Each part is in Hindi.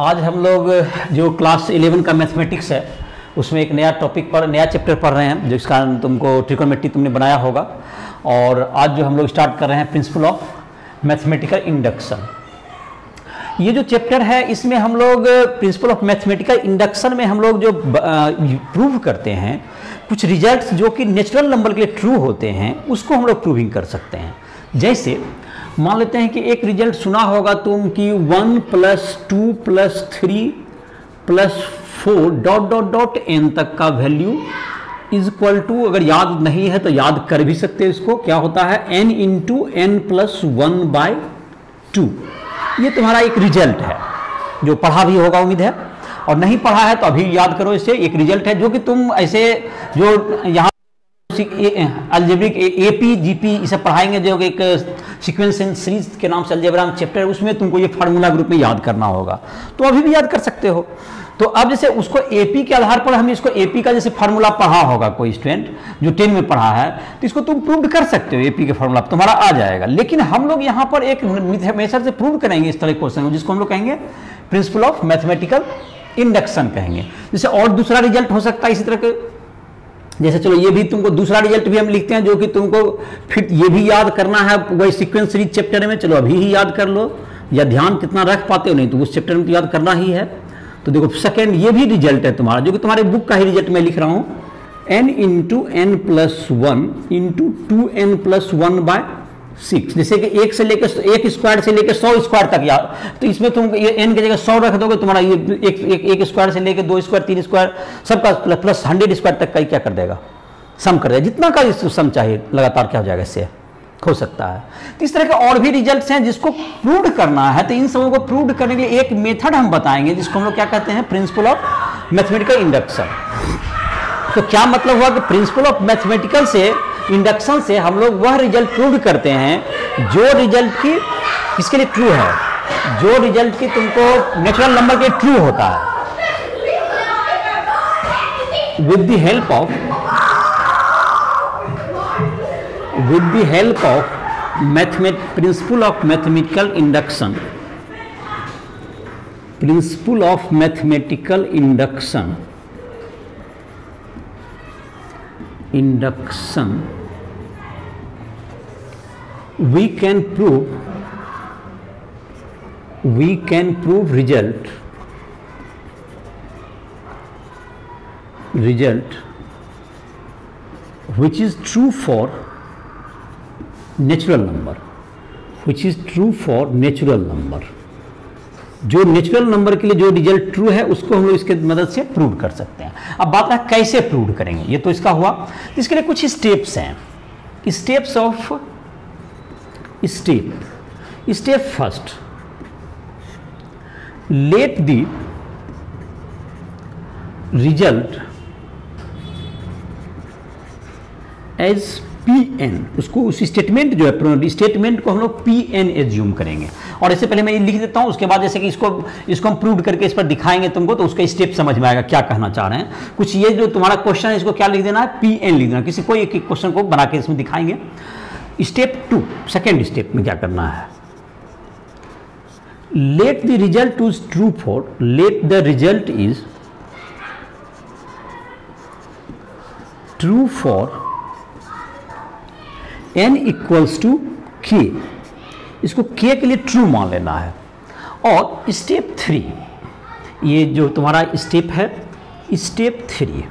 आज हम लोग जो क्लास 11 का मैथमेटिक्स है उसमें एक नया टॉपिक पर नया चैप्टर पढ़ रहे हैं जिसका तुमको ट्रिकोनोमेट्री तुमने बनाया होगा। और आज जो हम लोग स्टार्ट कर रहे हैं प्रिंसिपल ऑफ मैथमेटिकल इंडक्शन। ये जो चैप्टर है इसमें हम लोग प्रिंसिपल ऑफ मैथमेटिकल इंडक्शन में हम लोग जो प्रूव करते हैं कुछ रिजल्ट्स जो कि नेचुरल नंबर के लिए ट्रू होते हैं उसको हम लोग प्रूविंग कर सकते हैं। जैसे मान लेते हैं कि एक रिजल्ट सुना होगा तुम कि 1 + 2 + 3 + 4 ... n तक का वैल्यू इज इक्वल टू, अगर याद नहीं है तो याद कर भी सकते हैं इसको, क्या होता है n × n + 1/2। ये तुम्हारा एक रिजल्ट है जो पढ़ा भी होगा उम्मीद है, और नहीं पढ़ा है तो अभी याद करो। इससे एक रिजल्ट है जो कि तुम ऐसे जो यहाँ अलजेब्रिक एपी जीपी इसे पढ़ाएंगे जो एक सीक्वेंस एंड सीरीज के नाम से अलजेब्रा चैप्टर है, उसमें तुमको ये फार्मूला ग्रुप में याद करना होगा, तो अभी भी याद कर सकते हो। तो अब जैसे उसको एपी के आधार पर हम इसको एपी का जैसे फार्मूला पढ़ा होगा कोई स्टूडेंट जो 10 में पढ़ा है तो इसको तुम प्रूव कर सकते हो, एपी के फार्मूला तुम्हारा आ जाएगा। लेकिन हम लोग यहाँ पर एक मेथड से प्रूव करेंगे इस तरह के क्वेश्चन जिसको हम लोग कहेंगे प्रिंसिपल ऑफ मैथमेटिकल इंडक्शन कहेंगे। जैसे और दूसरा रिजल्ट हो सकता है इसी तरह के, जैसे चलो ये भी तुमको दूसरा रिजल्ट भी हम लिखते हैं जो कि तुमको फिर ये भी याद करना है वही सीक्वेंस सीरीज चैप्टर में। चलो अभी ही याद कर लो, या ध्यान कितना रख पाते हो नहीं तो उस चैप्टर में तो याद करना ही है। तो देखो सेकंड ये भी रिजल्ट है तुम्हारा जो कि तुम्हारे बुक का ही रिजल्ट मैं लिख रहा हूं, n × n + 1 × 2n + 1/6। जैसे कि एक स्क्वायर से लेकर 100 स्क्वायर तक याद, तो इसमें तुम ये n की जगह 100 रख दोगे, तुम्हारा ये एक स्क्वायर से लेकर 2 स्क्वायर 3 स्क्वायर सबका प्लस 100 स्क्वायर तक का ही क्या कर देगा, सम कर देगा। जितना का सम चाहिए लगातार क्या हो जाएगा, इससे हो सकता है। तो इस तरह के और भी रिजल्ट्स हैं जिसको प्रूव करना है। तो इन सबों को प्रूव करने के लिए एक मेथड हम बताएंगे जिसको हम लोग क्या कहते हैं प्रिंसिपल ऑफ मैथमेटिकल इंडक्शन। तो क्या मतलब हुआ कि प्रिंसिपल ऑफ मैथमेटिकल से इंडक्शन से हम लोग वह रिजल्ट प्रूव करते हैं जो रिजल्ट की किसके लिए ट्रू है, जो रिजल्ट की तुमको नेचुरल नंबर के ट्रू होता है। With the help of principal of mathematical induction, principle of mathematical induction we can prove result which is true for natural number, जो नेचुरल नंबर के लिए जो रिजल्ट ट्रू है उसको हम लोग इसके मदद से प्रूव कर सकते हैं। अब बात है कैसे प्रूव करेंगे, ये तो इसका हुआ। तो इसके लिए कुछ स्टेप्स हैं, step first, let the result as Pn, उसको उस स्टेटमेंट जो है स्टेटमेंट को हम लोग Pn एज्यूम करेंगे। और इससे पहले मैं ये लिख देता हूं, उसके बाद जैसे कि इसको हम प्रूव करके इस पर दिखाएंगे तुमको, तो उसका स्टेप समझ में आएगा क्या कहना चाह रहे हैं। कुछ ये जो तुम्हारा क्वेश्चन है इसको क्या लिख देना है, Pn लिख देना। किसी कोई एक क्वेश्चन को बना के इसमें दिखाएंगे। स्टेप 2, सेकेंड स्टेप में क्या करना है, late the result is true for, late the result is true for n = k, इसको k के लिए ट्रू मान लेना है। और स्टेप 3, ये जो तुम्हारा स्टेप है स्टेप 3,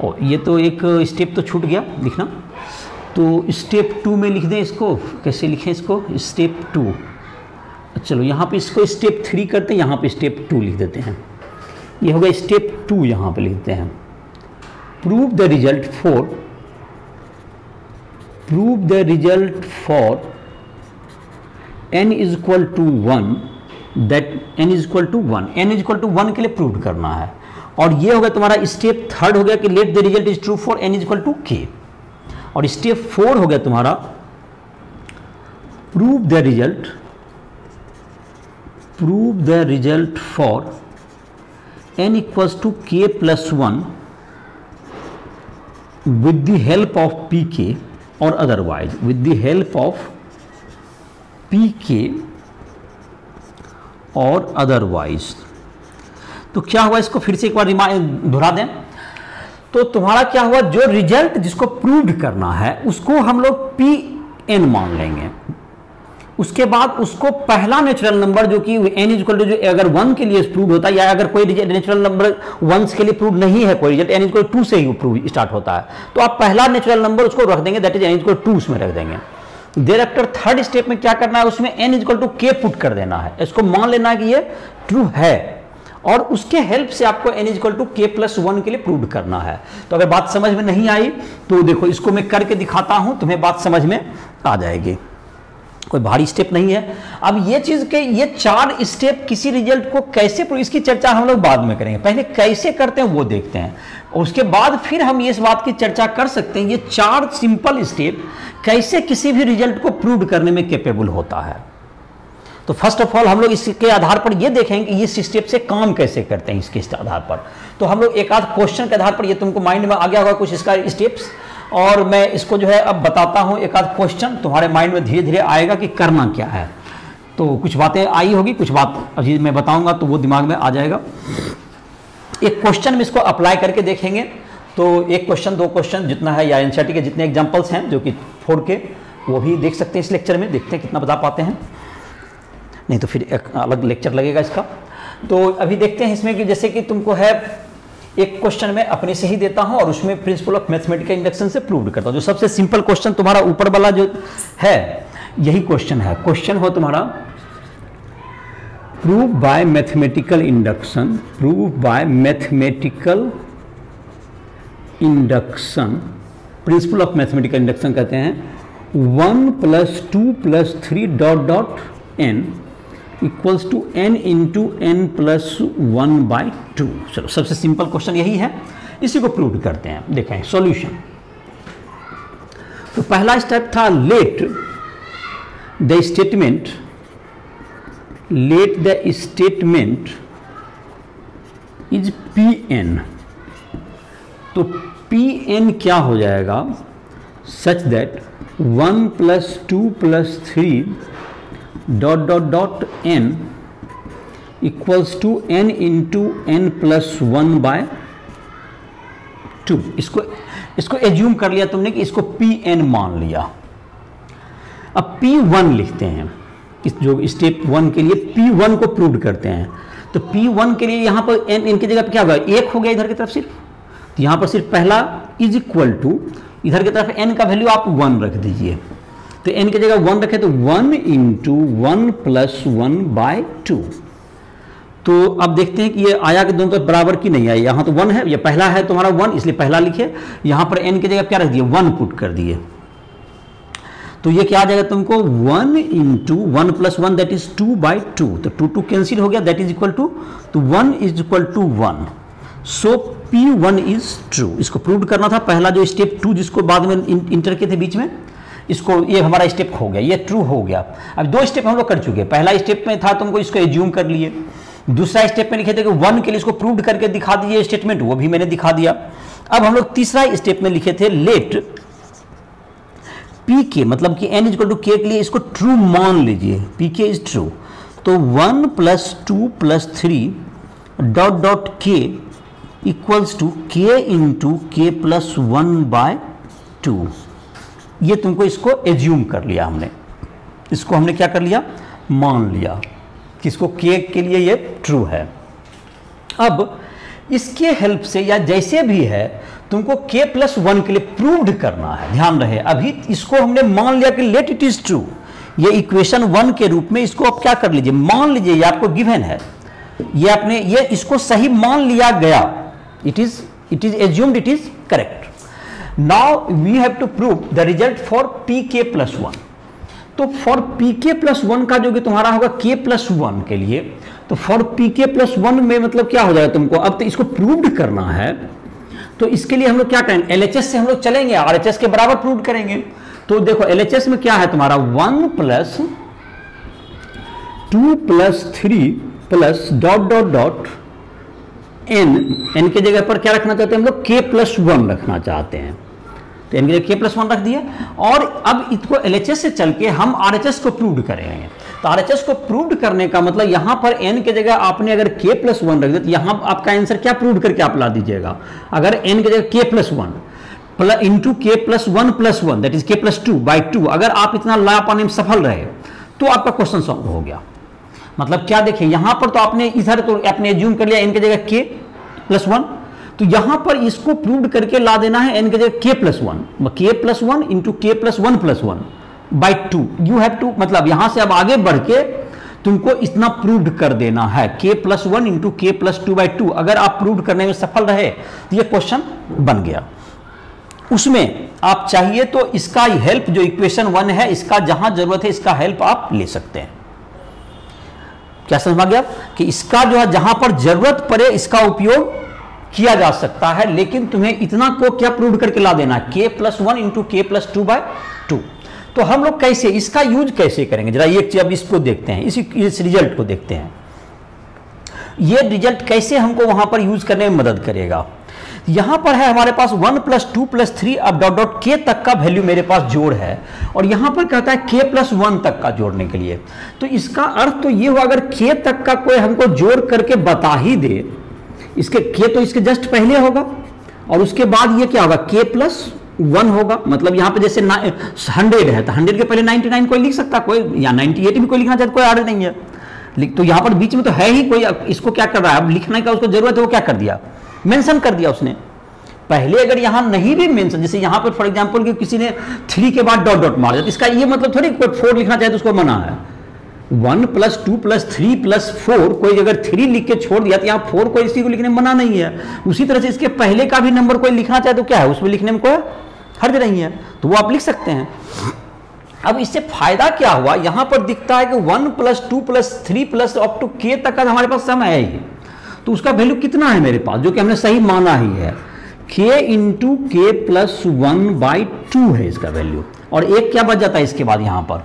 और ये तो एक स्टेप तो छूट गया लिखना, तो स्टेप 2 में लिख दें इसको। कैसे लिखें इसको, स्टेप 2। चलो यहाँ पे इसको स्टेप 3 करते हैं, यहाँ पे स्टेप 2 लिख देते हैं। ये हो गया स्टेप 2, यहाँ पे लिखते हैं prove the result for n = 1, that n = 1, n = 1 के लिए प्रूव करना है। और ये हो गया तुम्हारा स्टेप 3 हो गया कि late the result is true for n = k। और स्टेप 4 हो गया तुम्हारा prove the result for n = k + 1 with the help of pk or otherwise, with the help of pk और अदरवाइज। तो क्या हुआ, इसको फिर से एक बार दोहरा दें तो तुम्हारा क्या हुआ, जो रिजल्ट जिसको प्रूव करना है उसको हम लोग Pn मान लेंगे। उसके बाद उसको पहला नेचुरल नंबर जो कि n इक्वल टू, जो अगर 1 के लिए प्रूव होता है या अगर कोई नेचुरल नंबर 1 के लिए प्रूव नहीं है कोई रिजल्ट, n इक्वल 2 से ही प्रूव स्टार्ट होता है, तो आप पहला नेचुरल नंबर उसको रख देंगे, दैट इज n इक्वल 2 उसमें रख देंगे। देयर आफ्टर थर्ड स्टेप में क्या करना है, उसमें n equal to k put कर देना है, इसको मान लेना है कि ये ट्रू है और उसके हेल्प से आपको n equal to k plus 1 के लिए प्रूव करना है। तो अगर बात समझ में नहीं आई तो देखो इसको मैं करके दिखाता हूं, तुम्हें बात समझ में आ जाएगी, कोई भारी स्टेप नहीं है। अब ये चीज के ये 4 स्टेप किसी रिजल्ट को कैसे, इसकी चर्चा हम लोग बाद में करेंगे, पहले कैसे करते हैं वो देखते हैं, उसके बाद फिर हम इस बात की चर्चा कर सकते हैं ये 4 सिंपल स्टेप कैसे किसी भी रिजल्ट को प्रूव करने में कैपेबल होता है। तो फर्स्ट ऑफ ऑल हम लोग इसके आधार पर ये देखेंगे कि ये स्टेप से काम कैसे करते हैं, इसके आधार पर तो हम लोग एक आध क्वेश्चन के आधार पर, ये तुमको माइंड में आ गया होगा कुछ इसका स्टेप्स, और मैं इसको जो है अब बताता हूं, एक आध क्वेश्चन तुम्हारे माइंड में धीरे धीरे आएगा कि करना क्या है। तो कुछ बातें आई होगी, कुछ बात अभी मैं बताऊंगा तो वो दिमाग में आ जाएगा। एक क्वेश्चन में इसको अप्लाई करके देखेंगे, तो एक क्वेश्चन 2 क्वेश्चन जितना है, या एनसीईआरटी के जितने एग्जाम्पल्स हैं जो कि फोड़ के वो भी देख सकते हैं इस लेक्चर में, देखते हैं कितना बता पाते हैं, नहीं तो फिर एक अलग लेक्चर लगेगा इसका। तो अभी देखते हैं इसमें कि जैसे कि तुमको है एक क्वेश्चन में अपने से ही देता हूं और उसमें प्रिंसिपल ऑफ मैथमेटिकल इंडक्शन से प्रूव करता हूं। जो सबसे सिंपल क्वेश्चन तुम्हारा ऊपर वाला जो है यही क्वेश्चन है। क्वेश्चन हो तुम्हारा prove by mathematical induction, prove by mathematical induction, principle of mathematical induction कहते हैं 1 + 2 + 3 dot dot n equals to n into n plus 1/2। चलो सबसे सिंपल क्वेश्चन यही है, इसी को प्रूव करते हैं। देखें सॉल्यूशन। तो पहला स्टेप था let the statement is Pn। तो Pn क्या हो जाएगा, such that 1 + 2 + 3 dot dot dot n equals to n into n plus 1/2। इसको एज्यूम कर लिया तुमने कि इसको Pn मान लिया। अब P1 लिखते हैं, इस जो स्टेप 1 के लिए P1 को प्रूव करते हैं। तो P1 के लिए यहां पर n इनकी जगह पर क्या होगा, 1 हो गया इधर की तरफ सिर्फ, तो यहां पर सिर्फ पहला इज इक्वल टू, इधर की तरफ n का वैल्यू आप 1 रख दीजिए, तो n की जगह 1 रखे तो 1 इंटू 1 प्लस 1/2। तो अब देखते हैं कि ये आया कि दोनों तो बराबर की नहीं आई, यहां तो 1 है, ये पहला है तुम्हारा 1 इसलिए पहला लिखे, यहां पर n की जगह क्या रख दिए 1 पुट कर दिए। तो ये क्या आ जाएगा तुमको 1 इंटू 1 प्लस 1 दैट इज 2/2। तो 2 2 कैंसिल हो गया, दैट इज इक्वल टू, तो 1 is equal to 1। So P1 is true. इसको प्रूव करना था, पहला जो स्टेप 2 जिसको बाद में इंटर के थे बीच में, इसको ये हमारा स्टेप हो गया, ये ट्रू हो गया। अब 2 स्टेप हम लोग कर चुके हैं। पहला स्टेप में था तुमको इसको एज्यूम कर लिए, दूसरा स्टेप में लिखे थे कि 1 के लिए इसको प्रूव करके दिखा दीजिए स्टेटमेंट, वो भी मैंने दिखा दिया। अब हम लोग तीसरा स्टेप में लिखे थे लेट पी के, मतलब कि n इक्वल टू के के लिए इसको ट्रू मान लीजिए, पी के इज ट्रू। तो 1 + 2 + 3 डॉट डॉट के इक्वल्स टू के इंटू के प्लस 1/2। ये तुमको इसको एज्यूम कर लिया हमने, इसको हमने क्या कर लिया, मान लिया कि इसको के के लिए ये ट्रू है। अब इसके हेल्प से या जैसे भी है तुमको k + 1 के लिए प्रूव्ड करना है। ध्यान रहे अभी इसको हमने मान लिया कि लेट इट इज ट्रू, ये इक्वेशन 1 के रूप में इसको आप क्या कर लीजिए, मान लीजिए, ये आपको गिवन है, ये आपने ये इसको सही मान लिया गया, it is assumed, it is correct. Now we have to prove the result for pk + 1। तो फॉर pk + 1 का जो कि तुम्हारा होगा k + 1 के लिए, तो फॉर pk + 1 में मतलब क्या हो जाएगा तुमको, अब तो इसको प्रूव्ड करना है, तो इसके लिए हम लोग क्या करेंगे, LHS से हम लोग चलेंगे, RHS के बराबर प्रूव करेंगे। तो देखो LHS में क्या है तुम्हारा 1 + 2 + 3 plus dot dot dot n के जगह पर क्या रखना चाहते हैं हम लोग, k + 1 रखना चाहते हैं, तो n की जगह k + 1 रख दिया। और अब इसको LHS से चल के हम RHS को प्रूव करेंगे। तो RHS को प्रूव करने का मतलब यहां पर n की जगह आपने अगर k+1 रख दिया तो यहां आपका आंसर क्या प्रूव करके आप ला दीजिएगा, अगर n की जगह k+1 into k+1+1 that is k+2/2, अगर आप इतना ला पाने में सफल रहे तो आपका क्वेश्चन सॉल्व हो गया। मतलब क्या देखिए यहां पर तो आपने इधर तो आपने एज्यूम कर लिया n की जगह k+1, तो यहां पर इसको प्रूव करके ला देना है n की जगह k+1 into k+1+1/2 you have to, मतलब यहां से अब आगे बढ़ के तुमको इतना प्रूव कर देना है k+1 इंटू k+2/2। अगर आप प्रूव करने में सफल रहे तो ये क्वेश्चन बन गया। उसमें आप चाहिए तो इसका हेल्प जो इक्वेशन 1 है इसका जहां जरूरत है इसका हेल्प आप ले सकते हैं। क्या समझ में आ गया कि इसका जो है जहां पर जरूरत पड़े इसका उपयोग किया जा सकता है, लेकिन तुम्हें इतना को क्या प्रूव करके ला देना k+1 इंटू k+2/2। तो हम लोग कैसे इसका यूज कैसे करेंगे, जरा एक चीज अब इसको देखते हैं, इस रिजल्ट को देखते हैं। ये रिजल्ट कैसे हमको वहां पर यूज करने में मदद करेगा। यहां पर है हमारे पास 1 + 2 + 3 अब डॉट डॉट k तक का वैल्यू मेरे पास जोड़ है, और यहां पर कहता है k+1 तक का जोड़ने के लिए। तो इसका अर्थ तो ये हुआ अगर k तक का कोई हमको जोड़ करके बता ही दे, इसके k तो इसके जस्ट पहले होगा और उसके बाद ये क्या होगा k+1 होगा। मतलब यहां पे जैसे 100 है तो 100 के पहले 99 कोई लिख सकता, कोई या 98 भी कोई लिखना चाहता, कोई आर्डर नहीं है। तो यहां पर बीच में तो है ही कोई, इसको क्या कर रहा है अब लिखने का उसको जरूरत है, वो क्या कर दिया मेंशन कर दिया उसने। पहले अगर यहां नहीं भी मेंशन, जैसे यहां पर फॉर एग्जांपल कि किसी ने 3 के बाद डॉट डॉट मार दिया, तो इसका ये मतलब थोड़ी कोई 4 लिखना चाहे तो उसको मना है। 1 + 2 + 3 + 4 कोई अगर 3 लिख के छोड़ दिया तो यहाँ 4 कोई इसी को लिखने में मना नहीं है। उसी तरह से इसके पहले का भी नंबर कोई लिखना चाहे तो क्या है उसमें लिखने में कोई हर्ज नहीं है, तो वो आप लिख सकते हैं। अब इससे फायदा क्या हुआ, यहां पर दिखता है कि 1 + 2 + 3 + अप टू k तक का हमारे पास समय है ही, तो उसका वैल्यू कितना है मेरे पास जो कि हमने सही माना ही है, k इंटू k+1/2 है इसका वैल्यू। और एक क्या बच जाता है इसके बाद यहां पर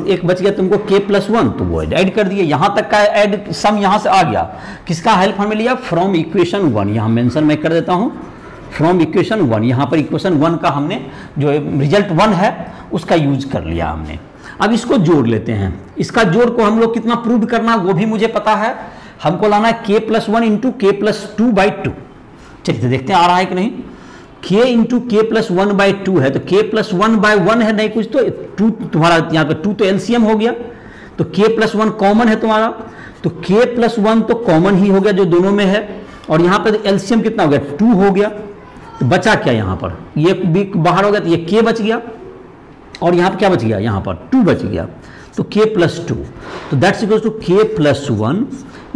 एक बच गया तुमको k+1, तो वो ऐड कर दिए, यहां तक का ऐड सम यहां से आ गया। किसका हेल्प हमें लिया, फ्रॉम इक्वेशन 1, यहां मेंशन मैं कर देता हूं फ्रॉम इक्वेशन 1। यहां पर इक्वेशन 1 का हमने जो रिजल्ट 1 है उसका यूज कर लिया हमने। अब इसको जोड़ लेते हैं, इसका जोड़ को हम लोग कितना प्रूव करना वो भी मुझे पता है, हमको लाना है k+1 इंटू k+2/2। चलिए देखते हैं आ रहा है कि नहीं। k इंटू k+1/2 है तो k+1/1 है, नहीं कुछ तो 2 तुम्हारा यहाँ पे 2 तो एलसीएम हो गया, तो k+1 कॉमन है तुम्हारा, तो k+1 तो कॉमन ही हो गया जो दोनों में है, और यहाँ पे एलसीएम कितना हो गया 2 हो गया। तो बचा क्या यहाँ पर, ये भी बाहर हो गया तो ये k बच गया, और यहाँ पर क्या बच गया, यहाँ पर 2 बच गया, तो k+2, तो that's equal to k+1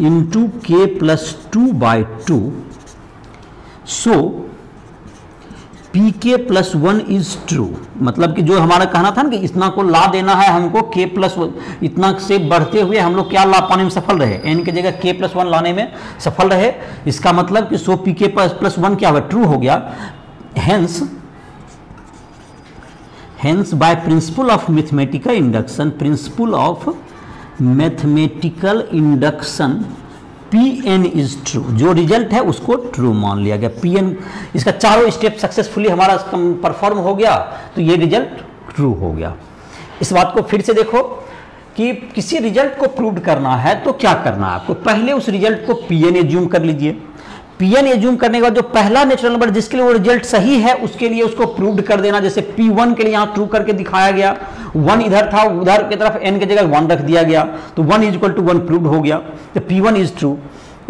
into k+2/2। So pk+1 is true, मतलब कि जो हमारा कहना था ना कि इतना को ला देना है हमको k+1, इतना से बढ़ते हुए हम लोग क्या ला पाने में सफल रहे, n की जगह k+1 लाने में सफल रहे। इसका मतलब कि सो pk+1 क्या हुआ, ट्रू हो गया। Hence by principle of mathematical induction Pn is true, जो रिजल्ट है उसको ट्रू मान लिया गया। Pn इसका चारों स्टेप सक्सेसफुली हमारा परफॉर्म हो गया, तो ये रिजल्ट ट्रू हो गया। इस बात को फिर से देखो कि किसी रिजल्ट को प्रूव करना है तो क्या करना है आपको, पहले उस रिजल्ट को Pn एज्यूम कर लीजिए। Pn एज्यूम करने के बाद जो पहला नेचुरल नंबर जिसके लिए वो रिजल्ट सही है उसके लिए उसको प्रूव कर देना। जैसे P1 के लिए यहाँ ट्रू करके दिखाया गया, 1 इधर था, उधर की तरफ n की जगह 1 रख दिया गया, तो 1 = 1 प्रूव हो गया, तो P1 इज ट्रू।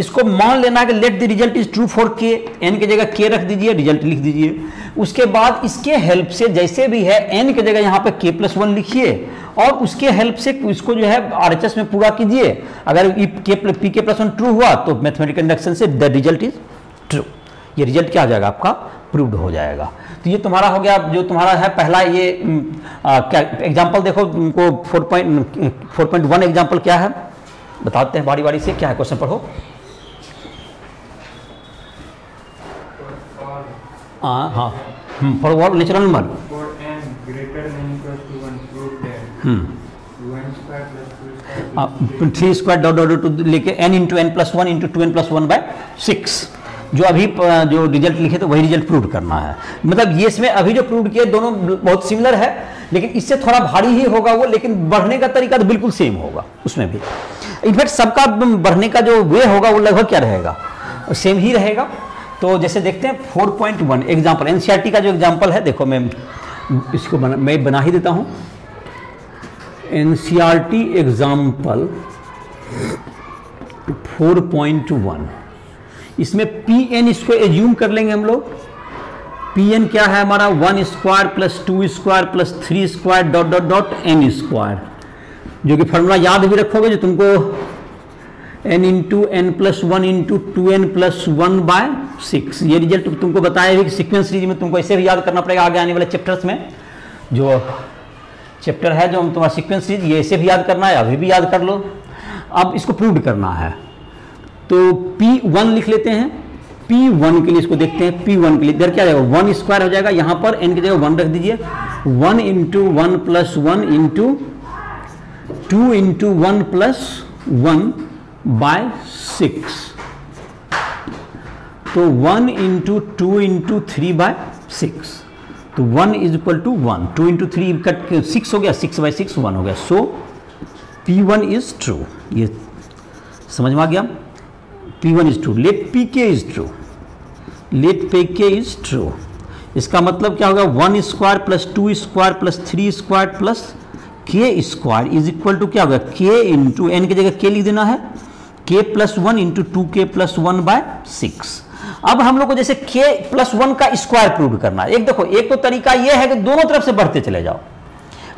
इसको मान लेना है कि late the result is true for k, n की जगह k रख दीजिए, रिजल्ट लिख दीजिए। उसके बाद इसके हेल्प से जैसे भी है n की जगह यहाँ पे k+1 लिखिए, और उसके हेल्प से इसको जो है RHS में पूरा कीजिए। अगर pk+1 ट्रू हुआ तो मैथमेटिकल इंडक्शन से द रिजल्ट इज ट्रू, ये रिजल्ट क्या आ जाएगा आपका प्रूव्ड हो जाएगा। तो ये तुम्हारा हो गया, जो तुम्हारा है पहला ये क्या एग्जाम्पल देखो, उनको 4.1 एग्जाम्पल क्या है बताते हैं बारी बारी से, क्या है क्वेश्चन पढ़ो। हाँ for what natural number, for n greater than equals to 1 prove that 2n² + 3² dot dot लेके n into n+1 into 2n+1/6, जो अभी जो रिजल्ट लिखे तो वही रिजल्ट प्रूव करना है। मतलब ये इसमें अभी जो प्रूव किए दोनों बहुत सिमिलर है, लेकिन इससे थोड़ा भारी ही होगा वो, लेकिन बढ़ने का तरीका तो बिल्कुल सेम होगा उसमें भी। इनफैक्ट सबका बढ़ने का जो वे होगा वो लगभग क्या रहेगा, सेम ही रहेगा। तो जैसे देखते हैं 4.1 एग्जाम्पल, एनसीईआरटी का जो एग्जाम्पल है, देखो मैं इसको मैं बना ही देता हूं। एनसीईआरटी एग्जाम्पल 4.1, इसमें पीएन इसको एज्यूम कर लेंगे हम लोग। पीएन क्या है हमारा, 1 square plus 2 square plus 3 square dot dot dot n square, जो कि फॉर्मूला याद भी रखोगे जो तुमको n into n plus 1 into 2n plus 1/6। ये रिजल्ट तुमको बताया भी कि सीक्वेंस सीरीज में तुमको ऐसे भी याद करना पड़ेगा आगे आने वाले चैप्टर्स में। जो चैप्टर है जो तुम्हारा सीक्वेंस सीरीज, ये ऐसे भी याद करना है, अभी भी याद कर लो। अब इसको प्रूव करना है तो P1 लिख लेते हैं। P1 के लिए इसको देखते हैं। P1 के लिए इधर क्या जाएगा, 1 स्क्वायर हो जाएगा, यहाँ पर n की जगह 1 रख दीजिए। 1 into 1 plus 1 into 2 into 1 plus 1/6, तो 1 इंटू 2 इंटू 3/6, तो 1 is equal to 1। 2 into 3 cut 6 हो गया, 6/6 1 हो गया। So P1 is true. ये समझ में आ गया, P1 is true. Let Pk is true, let Pk is true. इसका मतलब क्या होगा, 1 square plus 2 square plus 3 square plus k square is equal to क्या होगा, k इंटू n की जगह k लिख देना है, k plus 1 into 2k plus 1/6। अब हम लोग को जैसे k प्लस 1 का स्क्वायर प्रूव करना है। एक देखो, एक तो तरीका यह है कि दोनों तरफ से बढ़ते चले जाओ।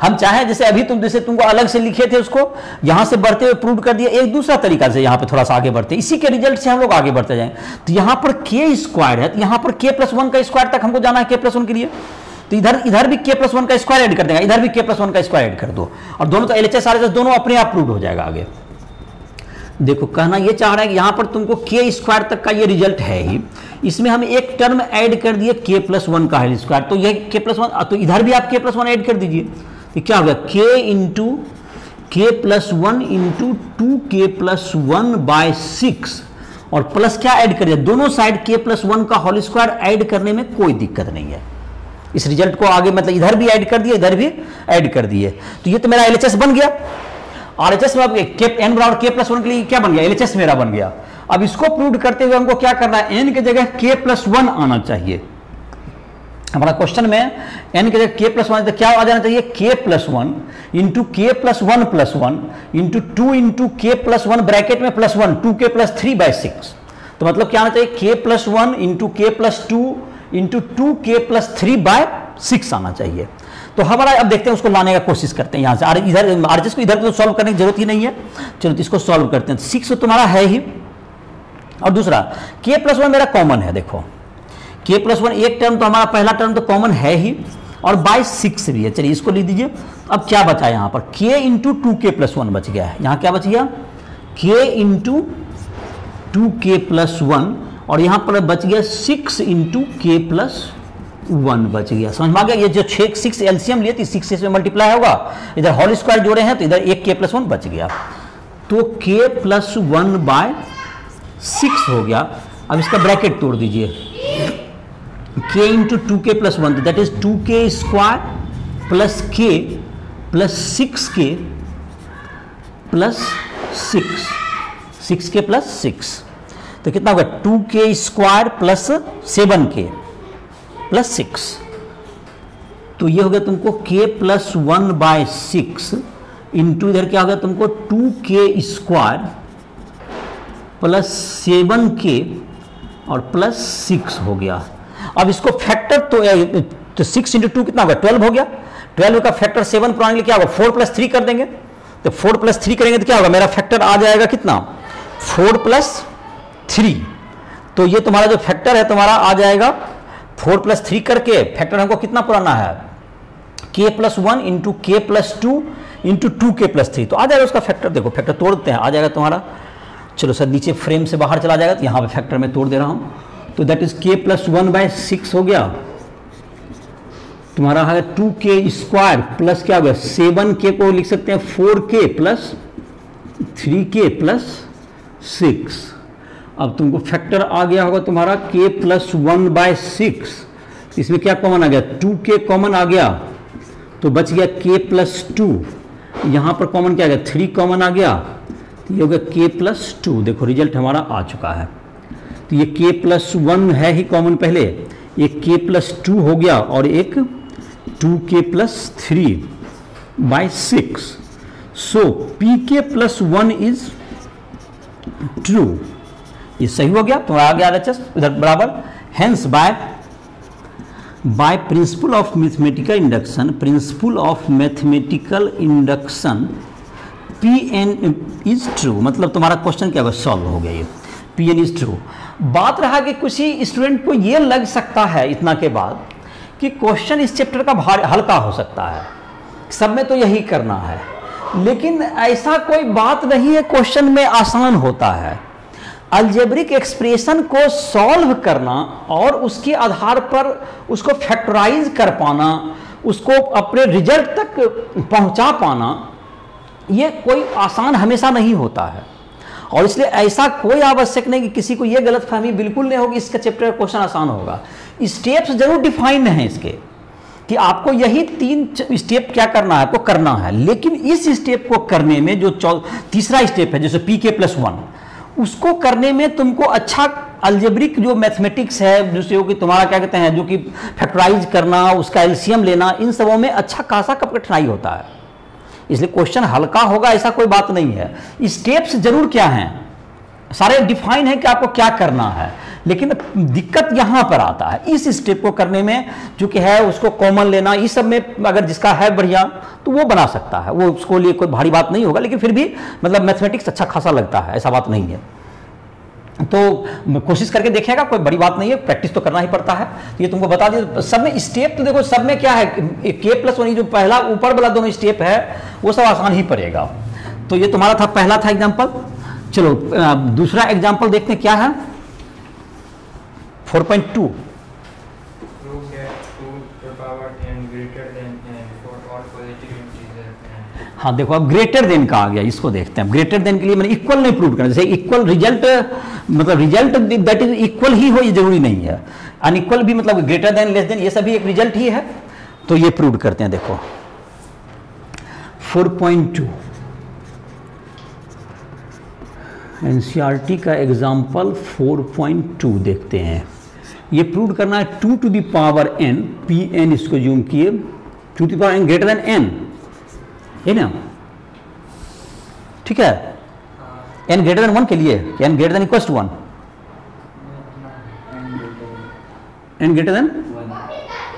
हम चाहे जैसे अभी तुमको अलग से लिखे थे उसको यहां से बढ़ते हुए प्रूव कर दिया। एक दूसरा तरीका से यहां पे थोड़ा सा आगे बढ़ते, इसी के रिजल्ट से हम लोग आगे बढ़ते जाएं। तो यहां पर k स्क्वायर है, तो यहां पर k प्लस 1 का स्क्वायर तक हमको जाना है k प्लस 1 के लिए। तो इधर भी k प्लस 1 का स्क्वायर ऐड कर देगा, इधर भी k प्लस 1 का स्क्वायर ऐड कर दो, और दोनों तो LHS RHS दोनों अपने आप प्रूव हो जाएगा आगे। देखो कहना ये चाह रहा है कि यहां पर तुमको k स्क्वायर तक का ये रिजल्ट है ही, इसमें हम एक टर्म ऐड कर दिए k प्लस 1 का स्क्वायर, तो ये k प्लस 1, तो इधर भी आप k प्लस 1 ऐड कर दीजिए। तो क्या होगा, k into k plus 1 into 2k plus 1/6, और प्लस क्या ऐड कर दिया, दोनों साइड k प्लस 1 का होल स्क्वायर ऐड करने में कोई दिक्कत नहीं है। इस रिजल्ट को आगे मतलब इधर भी ऐड कर दिए, इधर भी ऐड कर दिए, तो ये तो मेरा LHS बन गया। RHS में अब n बराबर k प्लस 1 के लिए क्या बन गया, LHS मेरा बन गया। अब इसको प्रूव करते हुए हमको क्या करना है, n की जगह k प्लस 1 आना चाहिए। हमारा क्वेश्चन में n की जगह k प्लस 1 तो क्या आ जाना चाहिए, k plus 1 into k plus 1 plus 1 into 2 into k plus 1 bracket में प्लस 1 2k प्लस 3/6। तो मतलब क्या आना चाहिए, k plus 1 into k plus 2 into 2k plus 3/6 आना चाहिए। तो हमारा अब देखते हैं उसको लाने का कोशिश करते हैं यहाँ से। इधर RHS को इधर तो सॉल्व करने की जरूरत ही नहीं है। चलो तो इसको सॉल्व करते हैं। 6 तो तुम्हारा है ही, और दूसरा k प्लस 1 मेरा कॉमन है। देखो k प्लस 1 एक टर्म तो हमारा पहला टर्म तो कॉमन है ही, और 6 भी है। चलिए इसको लिख दीजिए। अब क्या बचा यहाँ पर, k इंटू 2k प्लस 1 बच गया है। यहाँ क्या बच गया, k इंटू 2k प्लस 1, और यहाँ पर बच गया 6 इंटू k प्लस 1 बच गया। समझ में आ गया, ये जो 6 एलसीएम लिए थी 6 से मल्टीप्लाई होगा, इधर होल स्क्वायर जोड़े हैं तो इधर एक k प्लस 1 बच गया, तो k प्लस 1/6 हो गया। अब इसका ब्रैकेट तोड़ दीजिए, k into 2k plus 1, that is 2k square plus k plus 6k plus 6k plus 6, तो कितना होगा 2k square plus 7k plus 6, तो ये हो गया तुमको k प्लस 1/6 इंटू इधर क्या हो गया तुमको 2k स्क्वायर प्लस 7k और प्लस 6 हो गया। अब इसको फैक्टर तो 6 इंटू 2 कितना होगा 12 हो गया। 12 का फैक्टर 7 पर आने के लिए क्या होगा 4 प्लस 3 कर देंगे, तो 4 प्लस 3 करेंगे तो क्या होगा, मेरा फैक्टर आ जाएगा कितना 4 प्लस 3। तो ये तुम्हारा जो फैक्टर है तुम्हारा आ जाएगा 4 प्लस 3 करके फैक्टर हमको कितना पुराना है k plus 1 into k plus 2 into 2k plus 3, तो आ जाएगा उसका फैक्टर। देखो फैक्टर तोड़ते हैं, आ जाएगा तुम्हारा, चलो सर नीचे फ्रेम से बाहर चला जाएगा, तो यहाँ पे फैक्टर में तोड़ दे रहा हूँ, तो दैट इज k प्लस 1/6 हो गया तुम्हारा है 2k स्क्वायर प्लस क्या हो गया 7k को लिख सकते हैं 4k प्लस 3k प्लस 6। अब तुमको फैक्टर आ गया होगा तुम्हारा k प्लस 1/6, इसमें क्या कॉमन आ गया 2k कॉमन आ गया, तो बच गया k प्लस टू, यहाँ पर कॉमन क्या आ गया, 3 कॉमन आ गया, तो ये हो गया k प्लस टू। देखो रिजल्ट हमारा आ चुका है। तो ये k प्लस वन है ही कॉमन पहले, एक k प्लस टू हो गया और एक 2k plus three by 6। So pk plus one is true. ये सही हो गया, तो आ गया RHS इधर बराबर। Hence by principle of mathematical induction, principle of mathematical induction Pn is true. मतलब तुम्हारा क्वेश्चन क्या सॉल्व हो गया, ये Pn इज ट्रू। बात रहा कि कुछ ही स्टूडेंट को ये लग सकता है इतना के बाद कि क्वेश्चन इस चैप्टर का हल्का हो सकता है, सब में तो यही करना है, लेकिन ऐसा कोई बात नहीं है, क्वेश्चन में आसान होता है। अलजेब्रिक एक्सप्रेशन को सॉल्व करना और उसके आधार पर उसको फैक्टराइज कर पाना, उसको अपने रिजल्ट तक पहुंचा पाना, ये कोई आसान हमेशा नहीं होता है। और इसलिए ऐसा कोई आवश्यक नहीं कि किसी को ये गलतफहमी बिल्कुल नहीं होगी इसका चैप्टर का क्वेश्चन आसान होगा। स्टेप्स जरूर डिफाइंड हैं इसके कि आपको यही 3 स्टेप क्या करना है, आपको करना है, लेकिन इस स्टेप को करने में जो तीसरा स्टेप है जैसे pk प्लस वन, उसको करने में तुमको अच्छा अलजेब्रिक जो मैथमेटिक्स है, जो कि तुम्हारा क्या कहते हैं, जो कि फैक्टराइज करना, उसका एलसीएम लेना, इन सबों में अच्छा खासा कठिनाई होता है। इसलिए क्वेश्चन हल्का होगा ऐसा कोई बात नहीं है। स्टेप्स जरूर क्या हैं, सारे डिफाइन है कि आपको क्या करना है, लेकिन दिक्कत यहां पर आता है इस स्टेप को करने में, जो कि है उसको कॉमन लेना। इस सब में अगर जिसका है बढ़िया तो वो बना सकता है, वो उसको लिए कोई भारी बात नहीं होगा, लेकिन फिर भी मतलब मैथमेटिक्स अच्छा खासा लगता है, ऐसा बात नहीं है। तो कोशिश करके देखिएगा, कोई बड़ी बात नहीं है, प्रैक्टिस तो करना ही पड़ता है। ये तुमको बता दिया। सब में स्टेप तो देखो, सब में क्या है, k प्लस वन, जो पहला ऊपर वाला दोनों स्टेप है वो सब आसान ही पड़ेगा। तो ये तुम्हारा था, पहला था एग्जाम्पल। चलो दूसरा एग्जाम्पल देखते हैं क्या है। 4.2 हाँ देखो, अब ग्रेटर देन का आ गया, इसको देखते हैं। ग्रेटर देन के लिए मैंने इक्वल नहीं प्रूव करना, जैसे इक्वल रिजल्ट, मतलब रिजल्ट दैट इज इक्वल ही हो ये जरूरी नहीं है, अनइक्वल भी मतलब ग्रेटर देन, लेस देन, ये सभी एक रिजल्ट ही है। तो ये प्रूव करते हैं। देखो 4.2 एनसीईआरटी का एग्जाम्पल 4.2 देखते हैं। ये प्रूव करना है 2 to the power n, Pn इसको जूम किए, 2 to the power n greater than n है ना, ठीक है। n ग्रेटर देन 1 के लिए, n greater than equal to 1, n greater than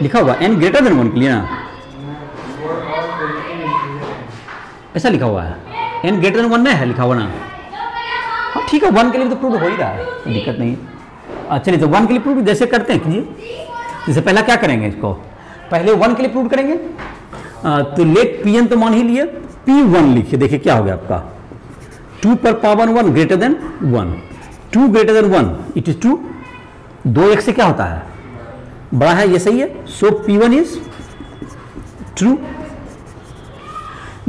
लिखा होगा, n ग्रेटर देन 1 के लिए ना, ऐसा लिखा हुआ है, n ग्रेटर देन 1 नहीं है लिखा हुआ ना। हाँ ठीक है, 1 के लिए तो प्रूव हो ही रहा है, दिक्कत नहीं। चलिए तो 1 के लिए प्रूव जैसे करते हैं कीजिए। जैसे पहला क्या करेंगे, इसको पहले 1 के लिए प्रूव करेंगे। तो लेट Pn तो मान ही लिए, P1 लिखिए, देखिए क्या हो गया आपका, 2 पर power 1 greater than 1, 2 greater than 1 it is 2, 2 से क्या होता है, बड़ा है, ये सही है। So P1 is true.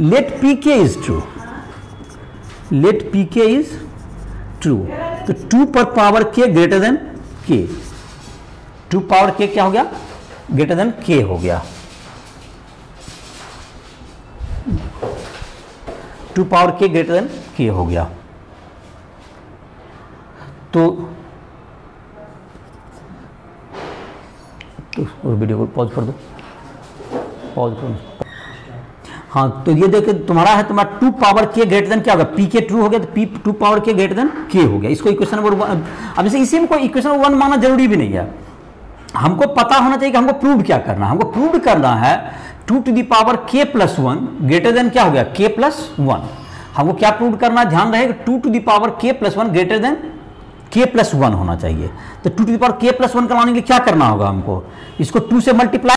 Let Pk is true, let Pk is true. तो 2 पर power k greater than k, 2 power k क्या हो गया, ग्रेटर देन k हो गया, 2 power k greater than k हो गया। तो वीडियो को पॉज कर दो, पॉज करो। हाँ तो ये देखिए तुम्हारा है, तुम्हारा 2 पावर k ग्रेटर देन क्या होगा, pk ट्रू हो गया, तो p 2 power k greater than k हो गया। इसको इक्वेशन नंबर 1, अब जैसे इसी में कोई इक्वेशन नंबर 1 मानना जरूरी भी नहीं है, हमको पता होना चाहिए कि हमको प्रूव क्या करना है। हमको प्रूव करना है 2 to the power k plus 1 greater than क्या हो गया, k प्लस 1। हमको क्या प्रूव करना है, ध्यान रहेगा, 2 to the power k plus 1 greater than k plus 1 होना चाहिए। तो 2 to the power k plus 1 का लाने के लिए क्या करना होगा, हमको इसको 2 से मल्टीप्लाई,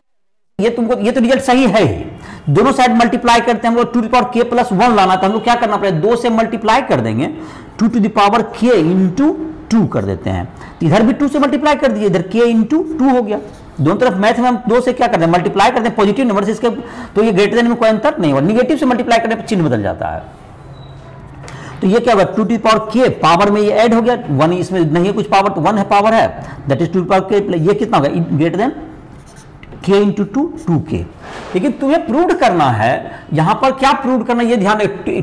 ये तुमको, ये तो रिजल्ट सही है ही, दोनों साइड मल्टीप्लाई करते हैं हम लोग, 2 to the power k plus 1 लाना, तो हम लोग क्या करना पड़ेगा, 2 से मल्टीप्लाई कर देंगे, 2 to the power k into 2 कर देते हैं। तो इधर भी 2 से मल्टीप्लाई कर दिए, इधर k इंटू 2 हो गया। दोनों तरफ मैथ में हम 2 से क्या करते हैं, मल्टीप्लाई करते हैं पॉजिटिव नंबर से, इसके तो ये ग्रेटर देन में कोई अंतर नहीं होगा, निगेटिव से मल्टीप्लाई करने पर चिन्ह बदल जाता है। तो ये क्या होगा, 2 to the power k, power में ये ऐड हो गया, 1 इसमें नहीं है कुछ पावर, तो 1 है पावर है, that is 2 to the power k, ये कितना होगा, greater than k into 2, 2k। लेकिन तुम्हें प्रूव करना है, यहां पर क्या प्रूव करना ये ध्यान,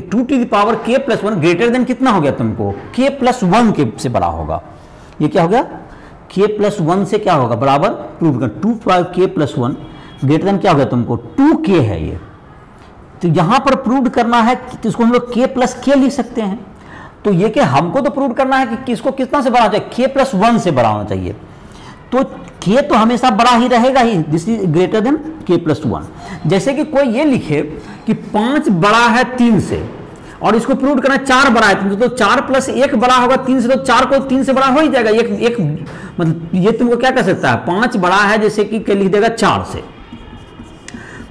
2 to the power k plus 1 greater than कितना हो गया तुमको, k प्लस 1 के से बड़ा होगा। ये क्या हो गया, k प्लस 1 से क्या होगा बराबर, प्रूव कर 2 power k plus 1 greater than क्या हो गया तुमको 2k है ये। तो यहां पर प्रूव करना है तो इसको हम लोग k प्लस k लिख सकते हैं। तो ये कि हमको तो प्रूव करना है कि किसको कितना से बड़ा होना चाहिए, k प्लस 1 से बड़ा होना चाहिए। तो k तो हमेशा बड़ा ही रहेगा ही, this is greater than k plus 1। जैसे कि कोई ये लिखे कि 5 बड़ा है 3 से और इसको प्रूव करना 4 बड़ा है 3 से, तो 4 प्लस 1 बड़ा होगा 3 से, तो 4 को 3 से बड़ा हो ही जाएगा। एक मतलब ये तुमको क्या कर सकता है, 5 बड़ा है जैसे कि लिख देगा 4 से,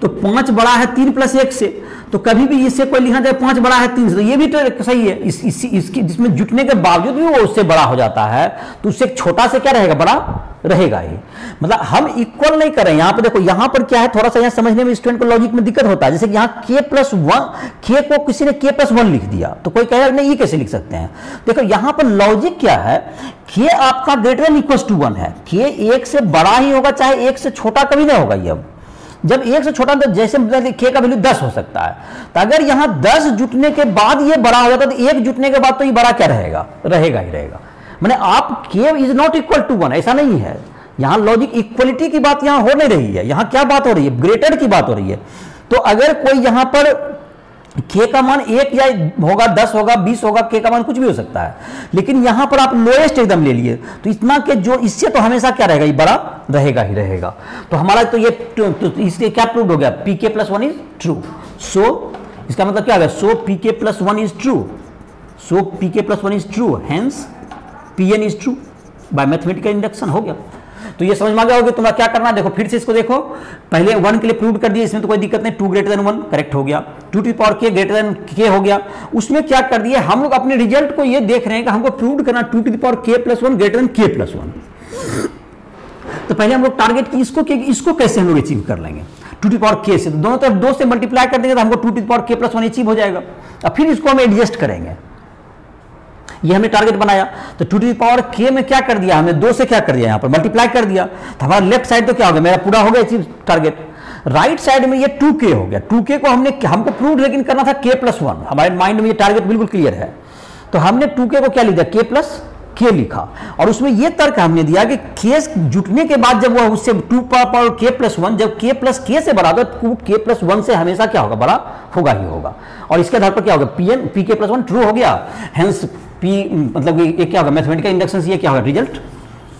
तो 5 बड़ा है 3 प्लस 1 से, तो कभी भी इससे कोई लिखना चाहिए 5 बड़ा है 3 से, तो ये भी तो सही है। इसकी जिसमें जुटने के बावजूद भी वो उससे बड़ा हो जाता है, तो उससे छोटा से क्या रहेगा, बड़ा रहेगा ही। मतलब हम इक्वल नहीं करें। यहां पर देखो, यहां पर क्या है, थोड़ा सा यहां समझने में स्टूडेंट को लॉजिक में दिक्कत होता है। जैसे कि यहाँ k प्लस 1, k को किसी ने k प्लस 1 लिख दिया, तो कोई कहेगा नहीं ये कैसे लिख सकते हैं। देखो यहां पर लॉजिक क्या है, k आपका ग्रेटर देन इक्वल टू 1 है, k 1 से बड़ा ही होगा, चाहे 1 से छोटा कभी नहीं होगा। ये अब जब 1 से छोटा, तो जैसे k का वैल्यू 10 हो सकता है, तो अगर यहां 10 जुटने के बाद ये बड़ा हो जाता है, तो 1 जुटने के बाद तो ये बड़ा क्या रहेगा, रहेगा ही रहेगा। मैंने आप k is not equal to 1, ऐसा नहीं है। यहां लॉजिक इक्वलिटी की बात यहां हो नहीं रही है, यहां क्या बात हो रही है, ग्रेटर की बात हो रही है। तो अगर कोई यहां पर k का मान 1 या होगा, 10 होगा, 20 होगा, k का मान कुछ भी हो सकता है, लेकिन यहां पर आप लोएस्ट एकदम ले लिए, तो इतना के जो इससे तो हमेशा क्या रहेगा, ये बड़ा रहेगा ही रहेगा। तो हमारा तो ये तो इसलिए क्या प्रूव हो गया, pk प्लस 1 इज ट्रू। सो इसका मतलब क्या हो गया, सो pk plus 1 is true, so pk plus 1 is true, hence pn is true bye mathematical induction. हो गया। तो ये समझ में आ गया होगा तुम्हारा क्या करना है। देखो फिर से इसको देखो, पहले 1 के लिए प्रूव कर दिया, इसमें तो कोई दिक्कत नहीं, 2 ग्रेटर देन 1 करेक्ट हो गया, 2 to the power k greater than k हो गया। उसमें क्या कर दिया, हम लोग अपने रिजल्ट को ये देख रहे हैं कि हमको प्रूव करना 2 to the power k plus 1 greater than k plus 1। तो पहले हम लोग टारगेट की इसको कैसे हम लोग अचीव कर लेंगे, 2 टू द पावर k से, तो दोनों तरफ 2 से मल्टीप्लाई कर देंगे तो हमको 2 to the power k plus 1 achieve हो जाएगा। अब फिर इसको हम एडजस्ट करेंगे, ये हमने टारगेट बनाया, तो 2 टू द पावर k में क्या कर दिया हमने, 2 से क्या कर दिया, यहां पर मल्टीप्लाई कर दिया, तो हमारा लेफ्ट साइड तो क्या हो गया, मेरा पूरा हो गया अचीव टारगेट। राइट साइड में ये 2k हो गया, 2k को हमको प्रूव लेकिन करना था k प्लस 1, हमारे माइंड में ये टारगेट बिल्कुल क्लियर है। तो हमने 2k को क्या लिखा, k प्लस k लिखा, और उसमें ये तर्क हमने दिया कि k जुटने के बाद जब वह उससे 2 पावर k प्लस 1 जब k प्लस k से बड़ा, तो k प्लस 1 से हमेशा क्या होगा, बड़ा होगा ही होगा। और इसके आधार पर क्या होगा, pk प्लस 1 ट्रू हो गया, हेंस p मतलब ये क्या होगा, मैथमेटिकल इंडक्शन से ये क्या होगा, रिजल्ट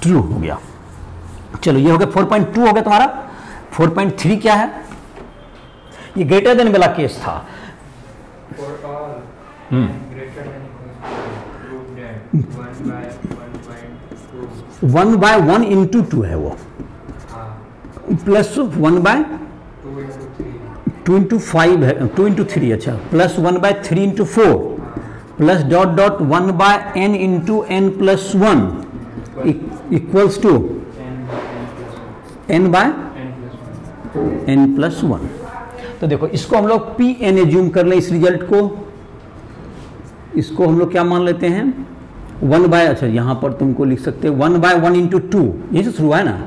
ट्रू हो गया। चलो ये हो गया 4.2 हो गया तुम्हारा। 4.3 क्या है, ये ग्रेटर देन वाला केस था। वन बाय 1 इंटू 2 है वो, प्लस 1 बाय 2 इंटू 5 है, 2 इंटू 3, अच्छा, plus 1 by 3 into 4 plus dot dot 1 by n into n plus 1 equals to n by n plus 1। तो देखो इसको हम लोग Pn एज्यूम कर लें, इस रिजल्ट को, इसको हम लोग क्या मान लेते हैं, 1 बाय, अच्छा यहाँ पर तुमको लिख सकते हैं 1 बाय 1 इंटू 2, यही से शुरू है ना,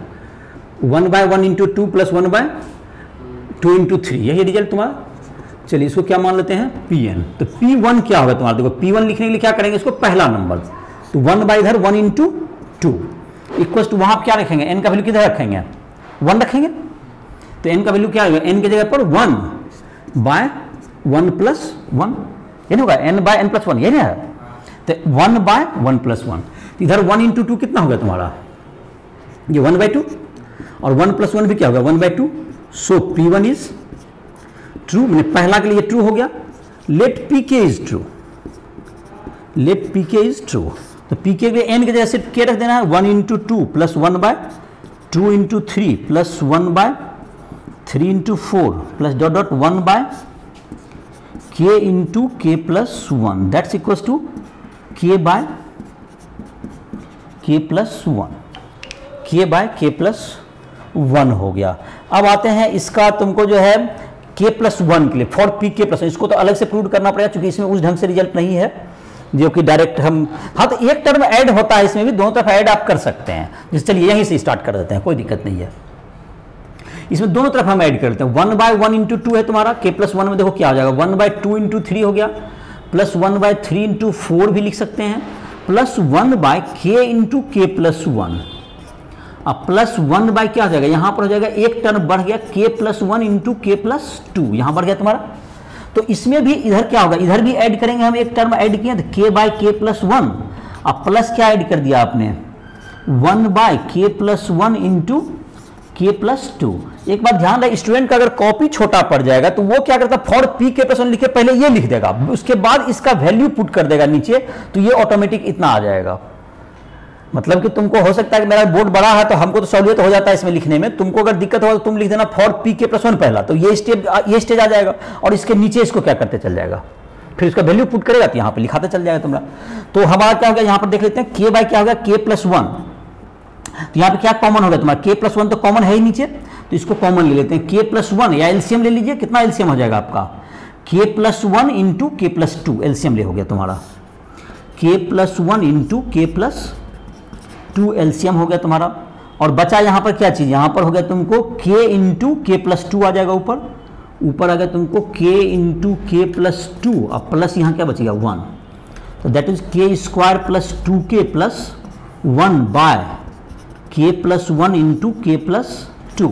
1 by 1 into 2 plus 1 by 2 into 3, यही रिजल्ट तुम्हारा। चलिए इसको क्या मान लेते हैं, Pn। तो P1 क्या होगा तुम्हारा, देखो P1 लिखने के लिए क्या करेंगे, इसको पहला नंबर, तो 1 बाय इधर 1 इंटू 2 इक्वल टू, वहां क्या रखेंगे, n का वैल्यू किधर रखेंगे, 1 रखेंगे, तो n का वैल्यू क्या होगा, n की जगह पर 1 बाय 1 प्लस 1, ये होगा n बाय n प्लस 1, ये ना, तो 1 बाय 1 प्लस 1, इधर 1 इंटू 2 कितना होगा तुम्हारा, ये 1 बाय 2, और 1 प्लस 1 भी क्या होगा, 1 by 2। So P1 is true, मैंने पहला के लिए ट्रू हो गया। Let pk is true, let pk is true, तो pk के लिए n के जगह सिर्फ k रख देना है, 1 into 2 plus 1 by 2 into 3 plus 1 by 3 into 4 plus dot dot 1 by k into k plus 1, that's equals to k by k plus 1, k by k plus 1 हो गया। अब आते हैं इसका तुमको जो है k प्लस 1 के लिए, फॉर pk प्लस 1, इसको तो अलग से प्रूव करना पड़ेगा क्योंकि इसमें उस ढंग से रिजल्ट नहीं है जो कि डायरेक्ट हम, हाँ तो एक टर्म ऐड होता है इसमें भी, दोनों तरफ ऐड आप कर सकते हैं। जिस चलिए यहीं से स्टार्ट कर देते हैं, कोई दिक्कत नहीं है। इसमें दोनों तरफ हम ऐड करते हैं, 1/1 इंटू 2 है तुम्हारा, k प्लस 1 में देखो क्या हो जाएगा, 1/2 इंटू 3 हो गया, प्लस 1/3 इंटू 4 भी लिख सकते हैं, plus 1/k into k plus 1। अब प्लस 1 बाय क्या हो जाएगा, यहां पर हो जाएगा एक टर्म बढ़ गया k plus 1 into k plus 2, यहां बढ़ गया तुम्हारा। तो इसमें भी इधर क्या होगा, इधर भी ऐड करेंगे हम, एक टर्म ऐड किया तो k बाय k प्लस 1, अब प्लस क्या ऐड कर दिया आपने, 1/k plus 1 into k plus 2। एक बात ध्यान रहे, स्टूडेंट का अगर कॉपी छोटा पड़ जाएगा तो वो क्या करता है, फॉर पी के प्लस 1 लिखे पहले ये लिख देगा, उसके बाद इसका वैल्यू पुट कर देगा नीचे, तो ये ऑटोमेटिक इतना आ जाएगा। मतलब कि तुमको हो सकता है कि मेरा बोर्ड बड़ा है तो हमको तो सहूलियत हो जाता है इसमें लिखने में, तुमको अगर दिक्कत हो तो तुम लिख देना फॉर पी के प्लस 1 पहला, तो ये स्टेज आ जाएगा, और इसके नीचे इसको क्या करते चल जाएगा, फिर इसका वैल्यू पुट करेगा तो यहाँ पे लिखाते चल जाएगा तुम्हारा। तो हमारा क्या हो गया, यहाँ पर देख लेते हैं k बाय क्या हो गया, k प्लस 1, तो यहाँ पे क्या कॉमन हो गया तुम्हारा, k प्लस 1 तो कॉमन है ही नीचे, तो इसको कॉमन ले लेते हैं, k प्लस 1 या एलसीएम ले लीजिए, कितना एलसीएम हो जाएगा आपका, k plus 1 into k plus 2 LCM ले हो गया तुम्हारा, k plus 1 into k plus 2 LCM हो गया तुम्हारा। और बचा यहाँ पर क्या चीज, यहाँ पर हो गया तुमको k इंटू k प्लस 2 आ जाएगा, ऊपर आ गया तुमको k इंटू k प्लस 2, अब प्लस यहाँ क्या बचेगा 1, तो that is k square plus 2k plus 1 by k plus 1 into k plus 2।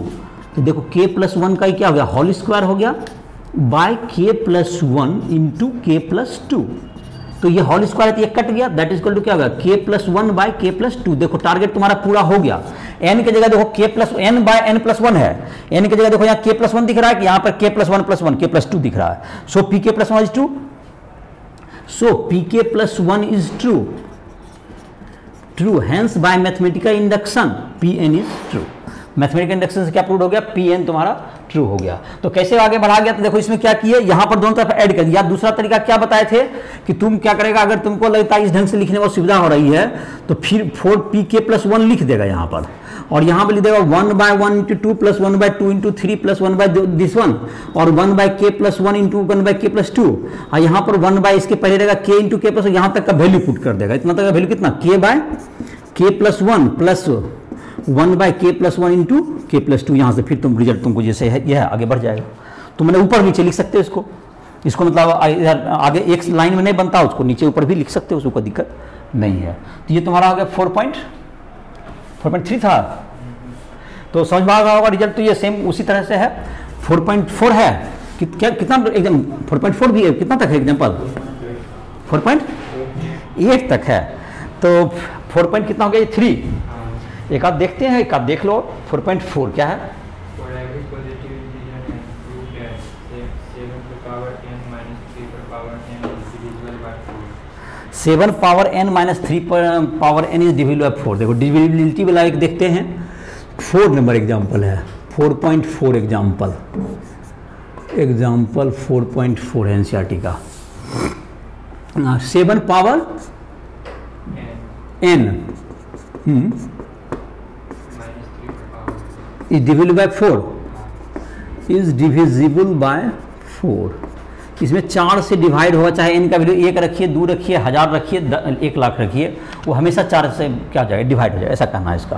तो देखो k प्लस 1 का ही क्या हो गया, होल स्क्वायर हो गया by k plus 1 into k plus 2, तो ये होल स्क्वायर है तो ये कट गया, दैट इज इक्वल टू क्या होगा, k plus 1 by k plus 2। देखो टारगेट तुम्हारा पूरा हो गया, n की जगह देखो k plus n by n plus 1 है, n की जगह देखो यहाँ k प्लस 1 दिख रहा है कि यहाँ पर k plus 1 plus 1 k plus 2 दिख रहा है, so P K plus 1 is true, so P K plus 1 is true, true, hence by mathematical induction P N is true. Mathematical induction से क्या प्रूव हो गया, पी एन तुम्हारा ट्रू हो गया। तो कैसे आगे बढ़ा गया, तो देखो इसमें क्या किए, यहां पर दोनों तरफ ऐड कर दिया। दूसरा तरीका क्या बताए थे कि तुम क्या करेगा, अगर तुमको लगता है इस ढंग से लिखने में सुविधा हो रही है तो फिर 4pk प्लस 1 लिख देगा यहाँ पर, और यहाँ पर लिख देगा 1/1 इंटू 2 प्लस 1/2 इंटू 3 प्लस 1/1 और 1/k plus 1 into 1/k plus 2, और यहाँ पर 1 इसके पहले रहेगा k इंटू k प्लस, यहाँ तक का वैल्यू पुट कर देगा, इतना तक का वैल्यू कितना, k plus 1 plus 1/k plus 1 into k plus 2, यहाँ से फिर तुम रिजल्ट तुमको जैसे है यह आगे बढ़ जाएगा। तो मैंने ऊपर नीचे लिख सकते हो इसको मतलब इधर आगे एक लाइन में नहीं बनता, उसको नीचे ऊपर भी लिख सकते हो, उसको कोई दिक्कत नहीं है। तो ये तुम्हारा आ गया 4.3 था, तो समझ में आ गया होगा रिजल्ट। तो ये सेम उसी तरह से है, 4.4 है कितना एग्जाम 4.4 भी है, कितना तक है एग्जाम्पल 4.8 तक है, तो 4 कितना हो गया 3, एक आध देखते हैं, एक आध देख लो 4.4 क्या है, 7 power n minus 3 power n is divisible by 4। देखो डिविजिबिलिटी वाला एक देखते हैं, 4 नंबर एग्जाम्पल है, 4.4 एग्जाम्पल 4.4 है एनसीईआरटी का, 7 power n is divisible by 4, is divisible by 4। इसमें 4 से डिवाइड होगा, चाहे n का वैल्यू 1 रखिए, 2 रखिए, 1000 रखिए, 1 लाख रखिए, वो हमेशा 4 से क्या जाएगा डिवाइड हो जाएगा, ऐसा करना है इसका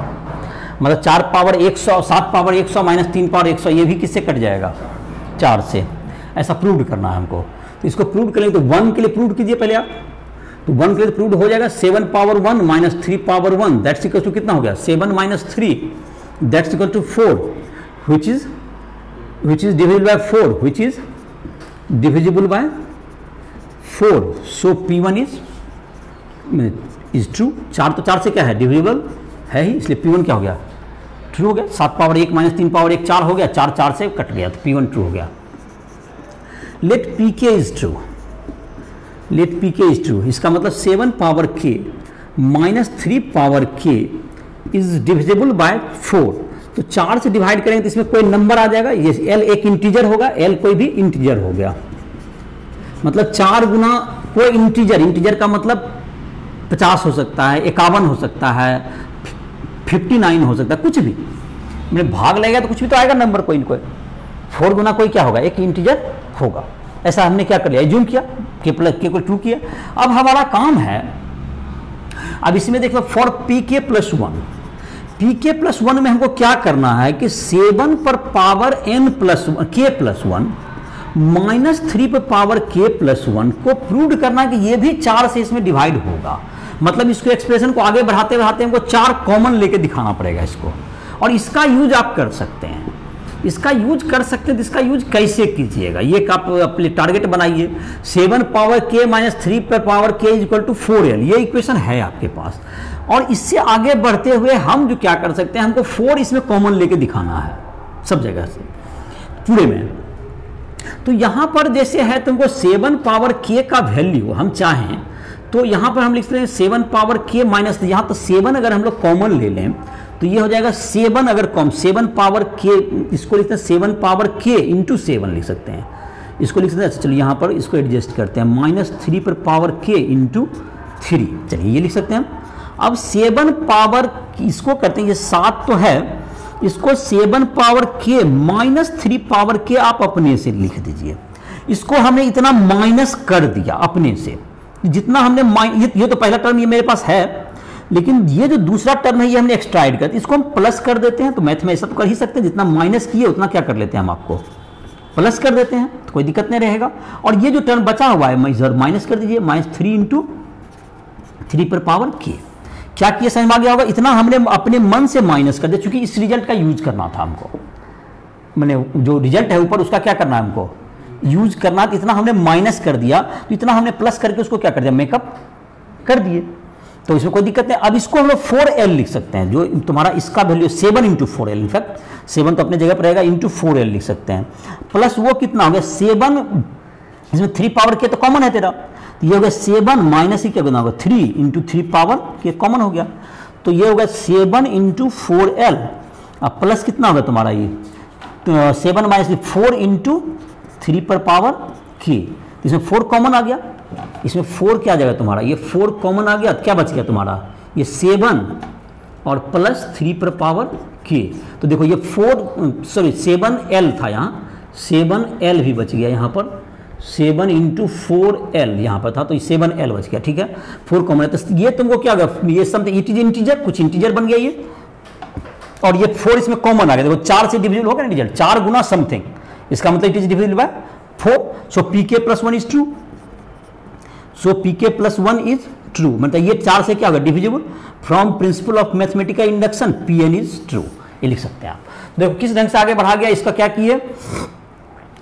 मतलब 4 पावर 100, 7 पावर 100 माइनस 3 पावर 100, ये भी किससे कट जाएगा 4 से, ऐसा प्रूव करना है हमको। तो इसको प्रूव करेंगे तो 1 के लिए प्रूव कीजिए पहले आप, तो 1 के लिए प्रूव हो जाएगा 7 power 1 minus 3 power 1 that's equal to कितना हो गया 7 minus 3 that's equal to 4 which is divisible by 4 which is divisible by 4, so P1 is true। 4 तो 4 से क्या है डिविजिबल है ही, इसलिए P1 क्या हो गया ट्रू हो गया। 7 पावर 1 माइनस 3 पावर 1 4 हो गया, 4 4 से कट गया, तो P1 ट्रू हो गया। Let PK is true, let PK is true, इसका मतलब 7 power k minus 3 power k is divisible by 4, तो 4 से डिवाइड करेंगे तो इसमें कोई नंबर आ जाएगा, ये L एक इंटीजर होगा, L कोई भी इंटीजर हो गया, मतलब 4 गुना कोई इंटीजर का मतलब 50 हो सकता है, 51 हो सकता है, 59 हो सकता है, कुछ भी मैंने भाग लगेगा तो कुछ भी तो आएगा नंबर कोई ना कोई। 4 गुना कोई क्या होगा एक इंटीजर होगा, ऐसा हमने क्या कर लिया एज्यूम किया के प्लस के को ट्रू किया। अब हमारा काम है, अब इसमें देखो for P K plus 1, pk plus 1 में हमको क्या करना है कि 7 पर power n plus k plus 1 minus 3 पर पावर k प्लस 1 को प्रूव करना है कि ये भी 4 से इसमें डिवाइड होगा। मतलब इसको एक्सप्रेशन को आगे बढ़ाते बढ़ाते हमको 4 कॉमन लेके दिखाना पड़ेगा इसको। और इसका यूज आप कर सकते हैं, इसका यूज कर सकते हैं। तो इसका यूज कैसे कीजिएगा, ये आप अपने टारगेट बनाइए। 7 पावर k माइनस 3 पर power k is equal to 4l, ये इक्वेशन है आपके पास। और इससे आगे बढ़ते हुए हम जो क्या कर सकते हैं, हमको 4 इसमें कॉमन लेके दिखाना है सब जगह से पूरे में। तो यहां पर जैसे है तुमको 7 पावर k का वैल्यू हम चाहें तो यहां पर हम लिखते हैं 7 पावर k माइनस, यहां तो 7 अगर हम लोग कॉमन ले लें तो ये हो जाएगा 7 अगर कॉम 7 पावर k, इसको लिखते हैं 7 पावर k इंटू 7 लिख सकते हैं, इसको लिख सकते हैं। अच्छा चलिए यहाँ पर इसको एडजस्ट करते हैं, माइनस 3 पर पावर k इंटू 3, चलिए ये लिख सकते हैं। अब 7 पावर इसको करते हैं, ये 7 तो है, इसको 7 power k minus 3 power k आप अपने से लिख दीजिए। इसको हमने इतना माइनस कर दिया अपने से, जितना हमने ये तो पहला टर्म ये मेरे पास है, लेकिन ये जो दूसरा टर्म है ये हमने एक्सट्राइड कर, इसको हम प्लस कर देते हैं। तो मैथ में ऐसा तो कर ही सकते हैं, जितना माइनस किए उतना क्या कर लेते हैं हम आपको प्लस कर देते हैं, तो कोई दिक्कत नहीं रहेगा। और ये जो टर्म बचा हुआ है माइनस कर दीजिए, माइनस 3 इंटू 3 पर पावर k। क्या किया समझ में आ गया होगा, इतना हमने अपने मन से माइनस कर दिया, क्योंकि इस रिजल्ट का यूज करना था हमको, मैंने जो रिजल्ट है ऊपर उसका क्या करना है हमको यूज करना, तो इतना हमने माइनस कर दिया, तो इतना हमने प्लस करके उसको क्या कर दिया मेकअप कर दिए, तो इसमें कोई दिक्कत नहीं। अब इसको हम लोग 4l लिख सकते हैं, जो तुम्हारा इसका वैल्यू 7 इंटू 4l, इनफैक्ट 7 तो अपने जगह पर रहेगा, इंटू 4l लिख सकते हैं। प्लस वो कितना हो गया 7, इसमें 3 पावर k तो कॉमन है तेरा, तो ये हो गया 7 माइनस ही क्या बना होगा 3 इंटू 3 पावर k कॉमन हो गया, तो ये हो गया 7 इंटू 4l। अब प्लस कितना होगा तुम्हारा ये 7 माइनस 4 इंटू 3 पर पावर k, इसमें 4 कॉमन आ गया, इसमें 4 क्या आ जाएगा तुम्हारा, ये 4 कॉमन आ गया, क्या बच गया तुम्हारा ये 7 और प्लस 3 पर पावर k। तो देखो ये 7l था, यहाँ 7l भी बच गया, यहाँ पर 7 इंटू 4l यहाँ पर था, तो ये 7l बच गया, ठीक है 4 कॉमन है। तो ये तुमको क्या होगा, ये समथिंग इट इज इंटीजर, कुछ इंटीजर बन गया ये, और ये 4 इसमें कॉमन आ गया। देखो 4 से डिविजिबल होगा ना रिजल्ट, 4 गुना समथिंग, इसका मतलब it is divisible by 4। So pk plus 1 is true, so pk plus 1 is true, मतलब ये 4 से क्या होगा divisible. From principal of mathematical induction pn is true, ये लिख सकते हैं आप। देखो किस ढंग से आगे बढ़ा गया, इसका क्या किए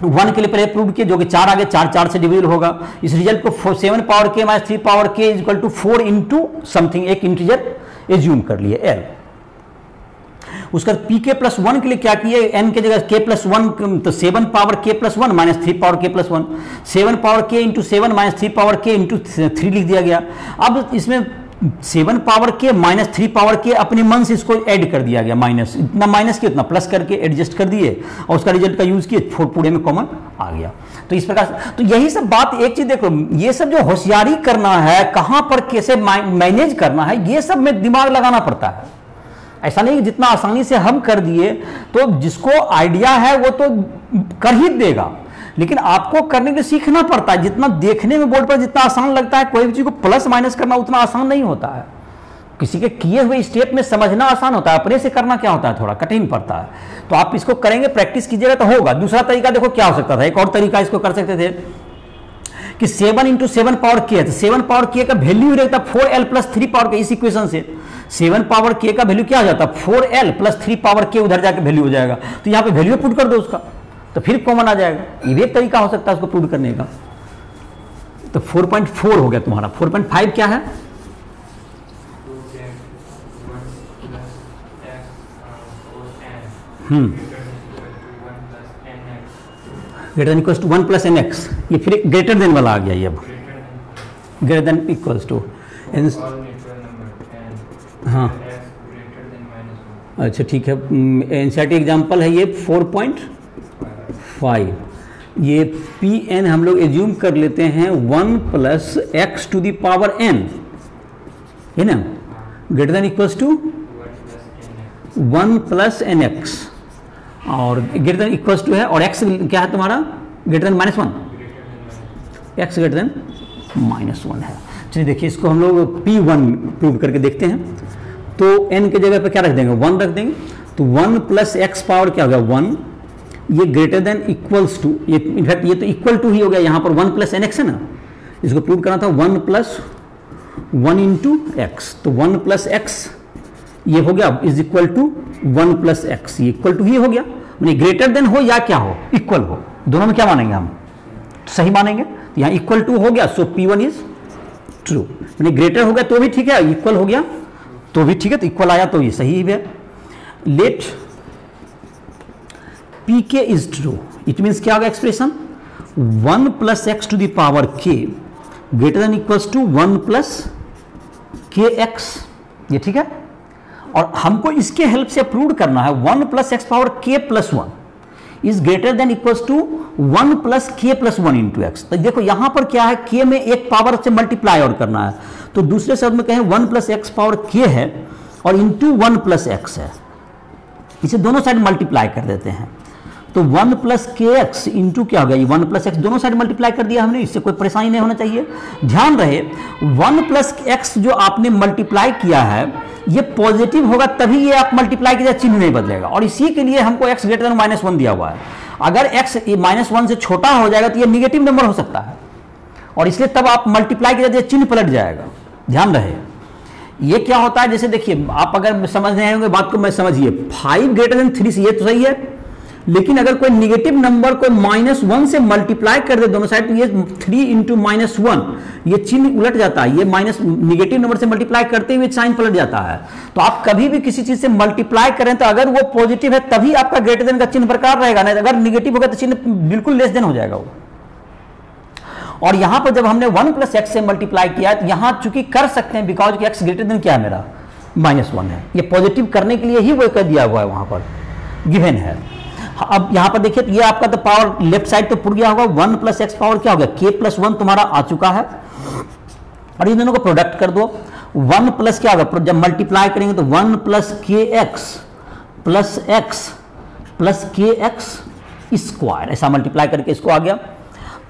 1 के लिए पहले प्रूव किए, जो कि 4 आगे 4 से डिविजिबल होगा। इस रिजल्ट को 7 power k minus 3 power k is equal to 4 into something, एक इंटीजर एज्यूम कर लिए l। उसका pk प्लस 1 के लिए क्या किए, n के जगह k प्लस 1, तो 7 power k plus 1 minus 3 power k plus 1, 7 power k into 7 minus 3 power k into 3 लिख दिया गया। अब इसमें 7 power k minus 3 power k अपने मन से इसको ऐड कर दिया गया, माइनस इतना माइनस किया उतना प्लस करके एडजस्ट कर दिए, और उसका रिजल्ट का यूज किए, 4 पूरे में कॉमन आ गया। तो इस प्रकार, तो यही सब बात, एक चीज देखो, ये सब जो होशियारी करना है, कहां पर कैसे मैनेज करना है, ये सब में दिमाग लगाना पड़ता है। ऐसा नहीं कि जितना आसानी से हम कर दिए तो जिसको आइडिया है वो तो कर ही देगा, लेकिन आपको करने के लिए सीखना पड़ता है। जितना देखने में बोर्ड पर जितना आसान लगता है, कोई भी चीज को प्लस माइनस करना उतना आसान नहीं होता है। किसी के किए हुए स्टेप में समझना आसान होता है, अपने से करना क्या होता है थोड़ा कठिन पड़ता है। तो आप इसको करेंगे, प्रैक्टिस कीजिएगा तो होगा। दूसरा तरीका देखो क्या हो सकता था, एक और तरीका इसको कर सकते थे कि 7 इंटू 7 पावर k है, तो 7 पावर k का वैल्यू रहता 4l प्लस 3 पावर k। इस इक्वेशन से 7 पावर k का वैल्यू क्या हो जाता 4l प्लस 3 पावर k, उधर जाके वैल्यू हो जाएगा, तो यहाँ पे वैल्यू पुट कर दो उसका, तो फिर कॉमन आ जाएगा। ये भी एक तरीका हो सकता है उसको प्रूव करने का। तो 4.4 हो गया तुम्हारा। 4.5 क्या है, greater than equals to 1 plus nx, ये फिर ग्रेटर देन वाला आ गया, ये अब ग्रेटर देन इक्वल्स टू हाँ अच्छा ठीक है। एनसीईआरटी एग्जाम्पल है ये 4.5। ये Pn हम लोग एज्यूम कर लेते हैं 1 plus x to the power n, है ना, greater than equals to 1 plus nx, और ग्रेटर देन इक्वल्स टू है, और x क्या है तुम्हारा greater than -1, x greater than -1 है। चलिए देखिए इसको हम लोग P1 प्रूव करके देखते हैं। तो n के जगह पे क्या रख देंगे, 1 रख देंगे। तो 1 प्लस एक्स पावर क्या हो गया 1, ये ग्रेटर देन इक्वल्स टू, ये इनफैक्ट ये तो इक्वल टू ही हो गया, यहाँ पर 1 प्लस एन एक्स है ना, इसको प्रूव करना था 1 प्लस 1 इंटू एक्स। तो 1 प्लस एक्स ये हो गया is equal to 1 plus x, ये इक्वल टू ही हो गया, यानी ग्रेटर देन हो या क्या हो, इक्वल हो, दोनों में क्या मानेंगे हम, सही मानेंगे। तो यहाँ इक्वल टू हो गया, सो P1 इज ट्रू, यानी ग्रेटर हो गया तो भी ठीक है, इक्वल हो गया तो भी ठीक है, तो इक्वल आया तो ये सही है। Let Pk is true, it means क्या होगा expression 1 plus x to the power k greater than equals to 1 plus k x, ये ठीक है। और हमको इसके हेल्प से प्रूव करना है 1 plus x power k plus 1 is greater than equals to 1 plus k plus 1 into x. तो देखो यहां पर क्या है, k में एक पावर से मल्टीप्लाई और करना है, तो दूसरे शब्द में कहें 1 प्लस एक्स पावर k है और इंटू 1 प्लस एक्स है, इसे दोनों साइड मल्टीप्लाई कर देते हैं। तो 1 प्लस के एक्स इंटू क्या हो गया, 1 प्लस एक्स दोनों साइड मल्टीप्लाई कर दिया हमने, इससे कोई परेशानी नहीं होना चाहिए। ध्यान रहे 1 प्लस एक्स जो आपने मल्टीप्लाई किया है ये पॉजिटिव होगा तभी ये आप मल्टीप्लाई कीजिए, चिन्ह नहीं बदलेगा, और इसी के लिए हमको x ग्रेटर देन -1 दिया हुआ है। अगर x -1 से छोटा हो जाएगा तो ये निगेटिव नंबर हो सकता है, और इसलिए तब आप मल्टीप्लाई कीजिए चिन्ह पलट जाएगा। ध्यान रहे ये क्या होता है, जैसे देखिए आप अगर समझ रहे होंगे बात को, मैं समझिए 5 ग्रेटर देन 3 से ये तो सही है, लेकिन अगर कोई निगेटिव नंबर को -1 से मल्टीप्लाई कर दे दोनों साइड तो ये 3 इंटू -1 ये चिन्ह उलट जाता है, ये माइनस निगेटिव नंबर से मल्टीप्लाई करते हुए साइन पलट जाता है। तो आप कभी भी किसी चीज से मल्टीप्लाई करें तो अगर वो पॉजिटिव है तभी आपका ग्रेटर देन का चिन्ह बरकरार रहेगा, नहीं अगर निगेटिव होगा तो चिन्ह बिल्कुल लेस देन हो जाएगा वो। और यहां पर जब हमने 1 प्लस एक्स से मल्टीप्लाई किया तो यहां चूंकि कर सकते हैं बिकॉज कि एक्स ग्रेटर देन क्या है मेरा -1 है, ये पॉजिटिव करने के लिए ही वो कर दिया हुआ है, वहां पर गिवन है। अब यहां पर देखिए ये आपका तो पावर लेफ्ट साइड तो पुर गया होगा, 1 प्लस एक्स पावर क्या हो गया k प्लस 1 तुम्हारा आ चुका है, और इन दोनों को प्रोडक्ट कर दो। 1 प्लस क्या होगा, जब मल्टीप्लाई करेंगे तो 1 plus k x plus k x square, ऐसा मल्टीप्लाई करके इसको आ गया।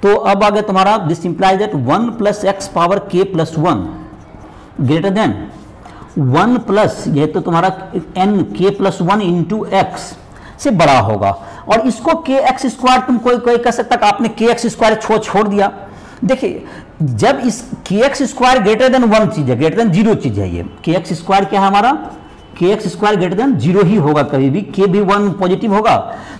तो अब आ गया तुम्हारा this implies that 1 plus x power k plus 1 greater than 1 plus ये तो तुम्हारा n k plus 1 into x से बड़ा होगा, और इसको के एक्स स्क्वायर तुम कोई कह सकता कि आपने के एक्स स्क्वायर छोड़ दिया। देखिए जब इस के एक्स स्क्वायर ग्रेटर देन 1 चीज है, ग्रेटर देन 0 चीज है, ये के एक्स स्क्वायर क्या है हमारा, के एक्स स्क्वायर ग्रेटर देन 0 ही होगा, कभी भी के भी 1 पॉजिटिव होगा।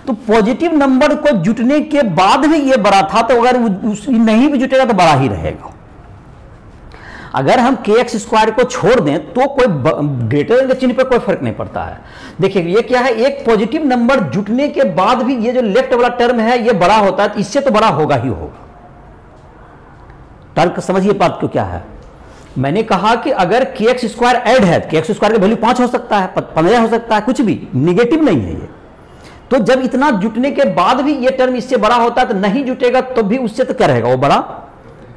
तो पॉजिटिव नंबर को जुटने के बाद भी ये बड़ा था, तो अगर नहीं भी जुटेगा तो बड़ा ही रहेगा। अगर हम के एक्स स्क्वायर को छोड़ दें तो कोई ग्रेटर देन के चिन्ह पर कोई फर्क नहीं पड़ता है। देखिए ये क्या है, एक पॉजिटिव नंबर जुटने के बाद भी ये जो लेफ्ट वाला टर्म है ये बड़ा होता है, तो इससे तो बड़ा होगा ही होगा। तर्क समझिए बात को क्या है, मैंने कहा कि अगर के एक्स स्क्वायर ऐड है, के एक्स स्क्वायर का वैल्यू 5 हो सकता है, 15 हो सकता है, कुछ भी निगेटिव नहीं है ये। तो जब इतना जुटने के बाद भी ये टर्म इससे बड़ा होता है तो नहीं जुटेगा तो भी उससे तो क्या रहेगा, वो बड़ा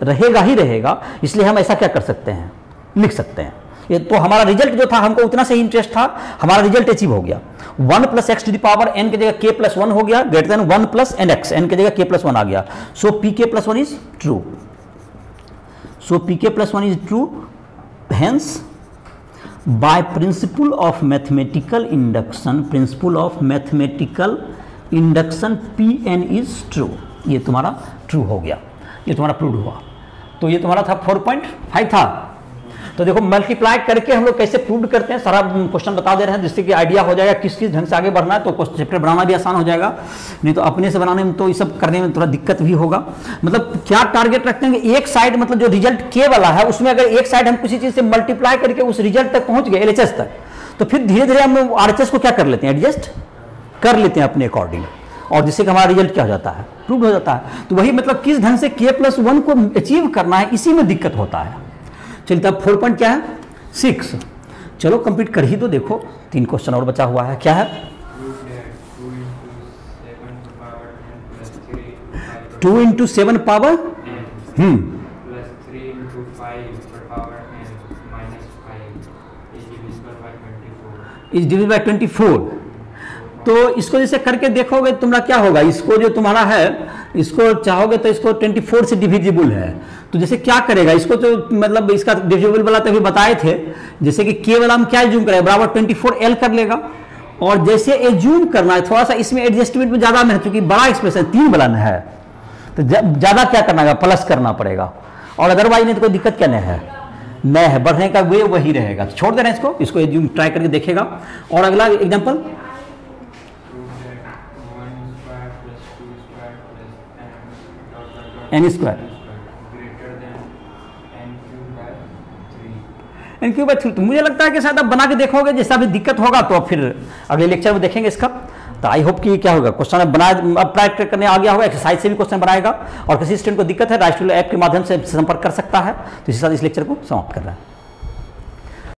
रहेगा ही रहेगा। इसलिए हम ऐसा क्या कर सकते हैं, लिख सकते हैं। ये तो हमारा रिजल्ट जो था, हमको उतना से ही इंटरेस्ट था, हमारा रिजल्ट अचीव हो गया। 1 plus x to the power n की जगह k प्लस 1 हो गया, greater than 1 plus N X, n की जगह k प्लस 1 आ गया। So P K plus 1 is true, so P K plus 1 is true, hence by principle of mathematical induction, principle of mathematical induction Pn is true, ये तुम्हारा ट्रू हो गया, ये तुम्हारा प्रूव हुआ। तो ये तुम्हारा था 4.5 था। तो देखो मल्टीप्लाई करके हम लोग कैसे प्रूव करते हैं, सारा क्वेश्चन बता दे रहे हैं जिससे कि आइडिया हो जाएगा किस किस ढंग से आगे बढ़ना है, तो चैप्टर बनाना भी आसान हो जाएगा। नहीं तो अपने से बनाने में तो ये सब करने में थोड़ा दिक्कत भी होगा। मतलब क्या टारगेट रखते हैं कि एक साइड, मतलब जो रिजल्ट के वाला है उसमें अगर एक साइड हम किसी चीज से मल्टीप्लाई करके उस रिजल्ट तक पहुंच गए LHS तक, तो फिर धीरे धीरे हम RHS को क्या कर लेते हैं, एडजस्ट कर लेते हैं अपने अकॉर्डिंग, और जिससे कि हमारा रिजल्ट क्या हो जाता है, प्रूव हो जाता है। तो वही मतलब किस ढंग से k प्लस 1 को अचीव करना है, इसी में दिक्कत होता है। चलिए तब 4 पॉइंट क्या है 6, चलो कंप्लीट कर ही दो। देखो 3 क्वेश्चन और बचा हुआ है, क्या है 2 into 7 power is divided by 24 तो इसको जैसे करके देखोगे तुम्हारा क्या होगा, इसको जो तुम्हारा है इसको चाहोगे तो इसको 24 से डिविजिबल है। तो जैसे क्या करेगा इसको, तो मतलब इसका डिविजिबल वाला तो अभी बताए थे, जैसे कि के वाला हम क्या जूम करेगा बराबर 24L कर लेगा। और जैसे ये जूम करना है थोड़ा सा इसमें एडजस्टमेंट में ज्यादा है, क्योंकि बड़ा एक्सप्रेशन 3 वाला है तो ज्यादा क्या करना है, प्लस करना पड़ेगा। और अदरवाइज नहीं तो कोई दिक्कत क्या नहीं है, नया है, बढ़ने का वे वही रहेगा। तो छोड़ दे रहे हैं इसको, इसको जूम ट्राई करके देखेगा। और अगला example, n square n cube by 3। तो मुझे लगता है कि शायद आप बना के देखोगे, जैसा भी दिक्कत होगा तो फिर अगले लेक्चर में देखेंगे इसका। तो आई होप कि क्या होगा, क्वेश्चन बना अब प्रैक्टिस करने आ गया होगा, एक्सरसाइज से भी क्वेश्चन बनाएगा। और किसी स्टूडेंट को दिक्कत है राइट टू ऐप के माध्यम से संपर्क कर सकता है। तो इसी साथ इस लेक्चर को समाप्त कर रहा है।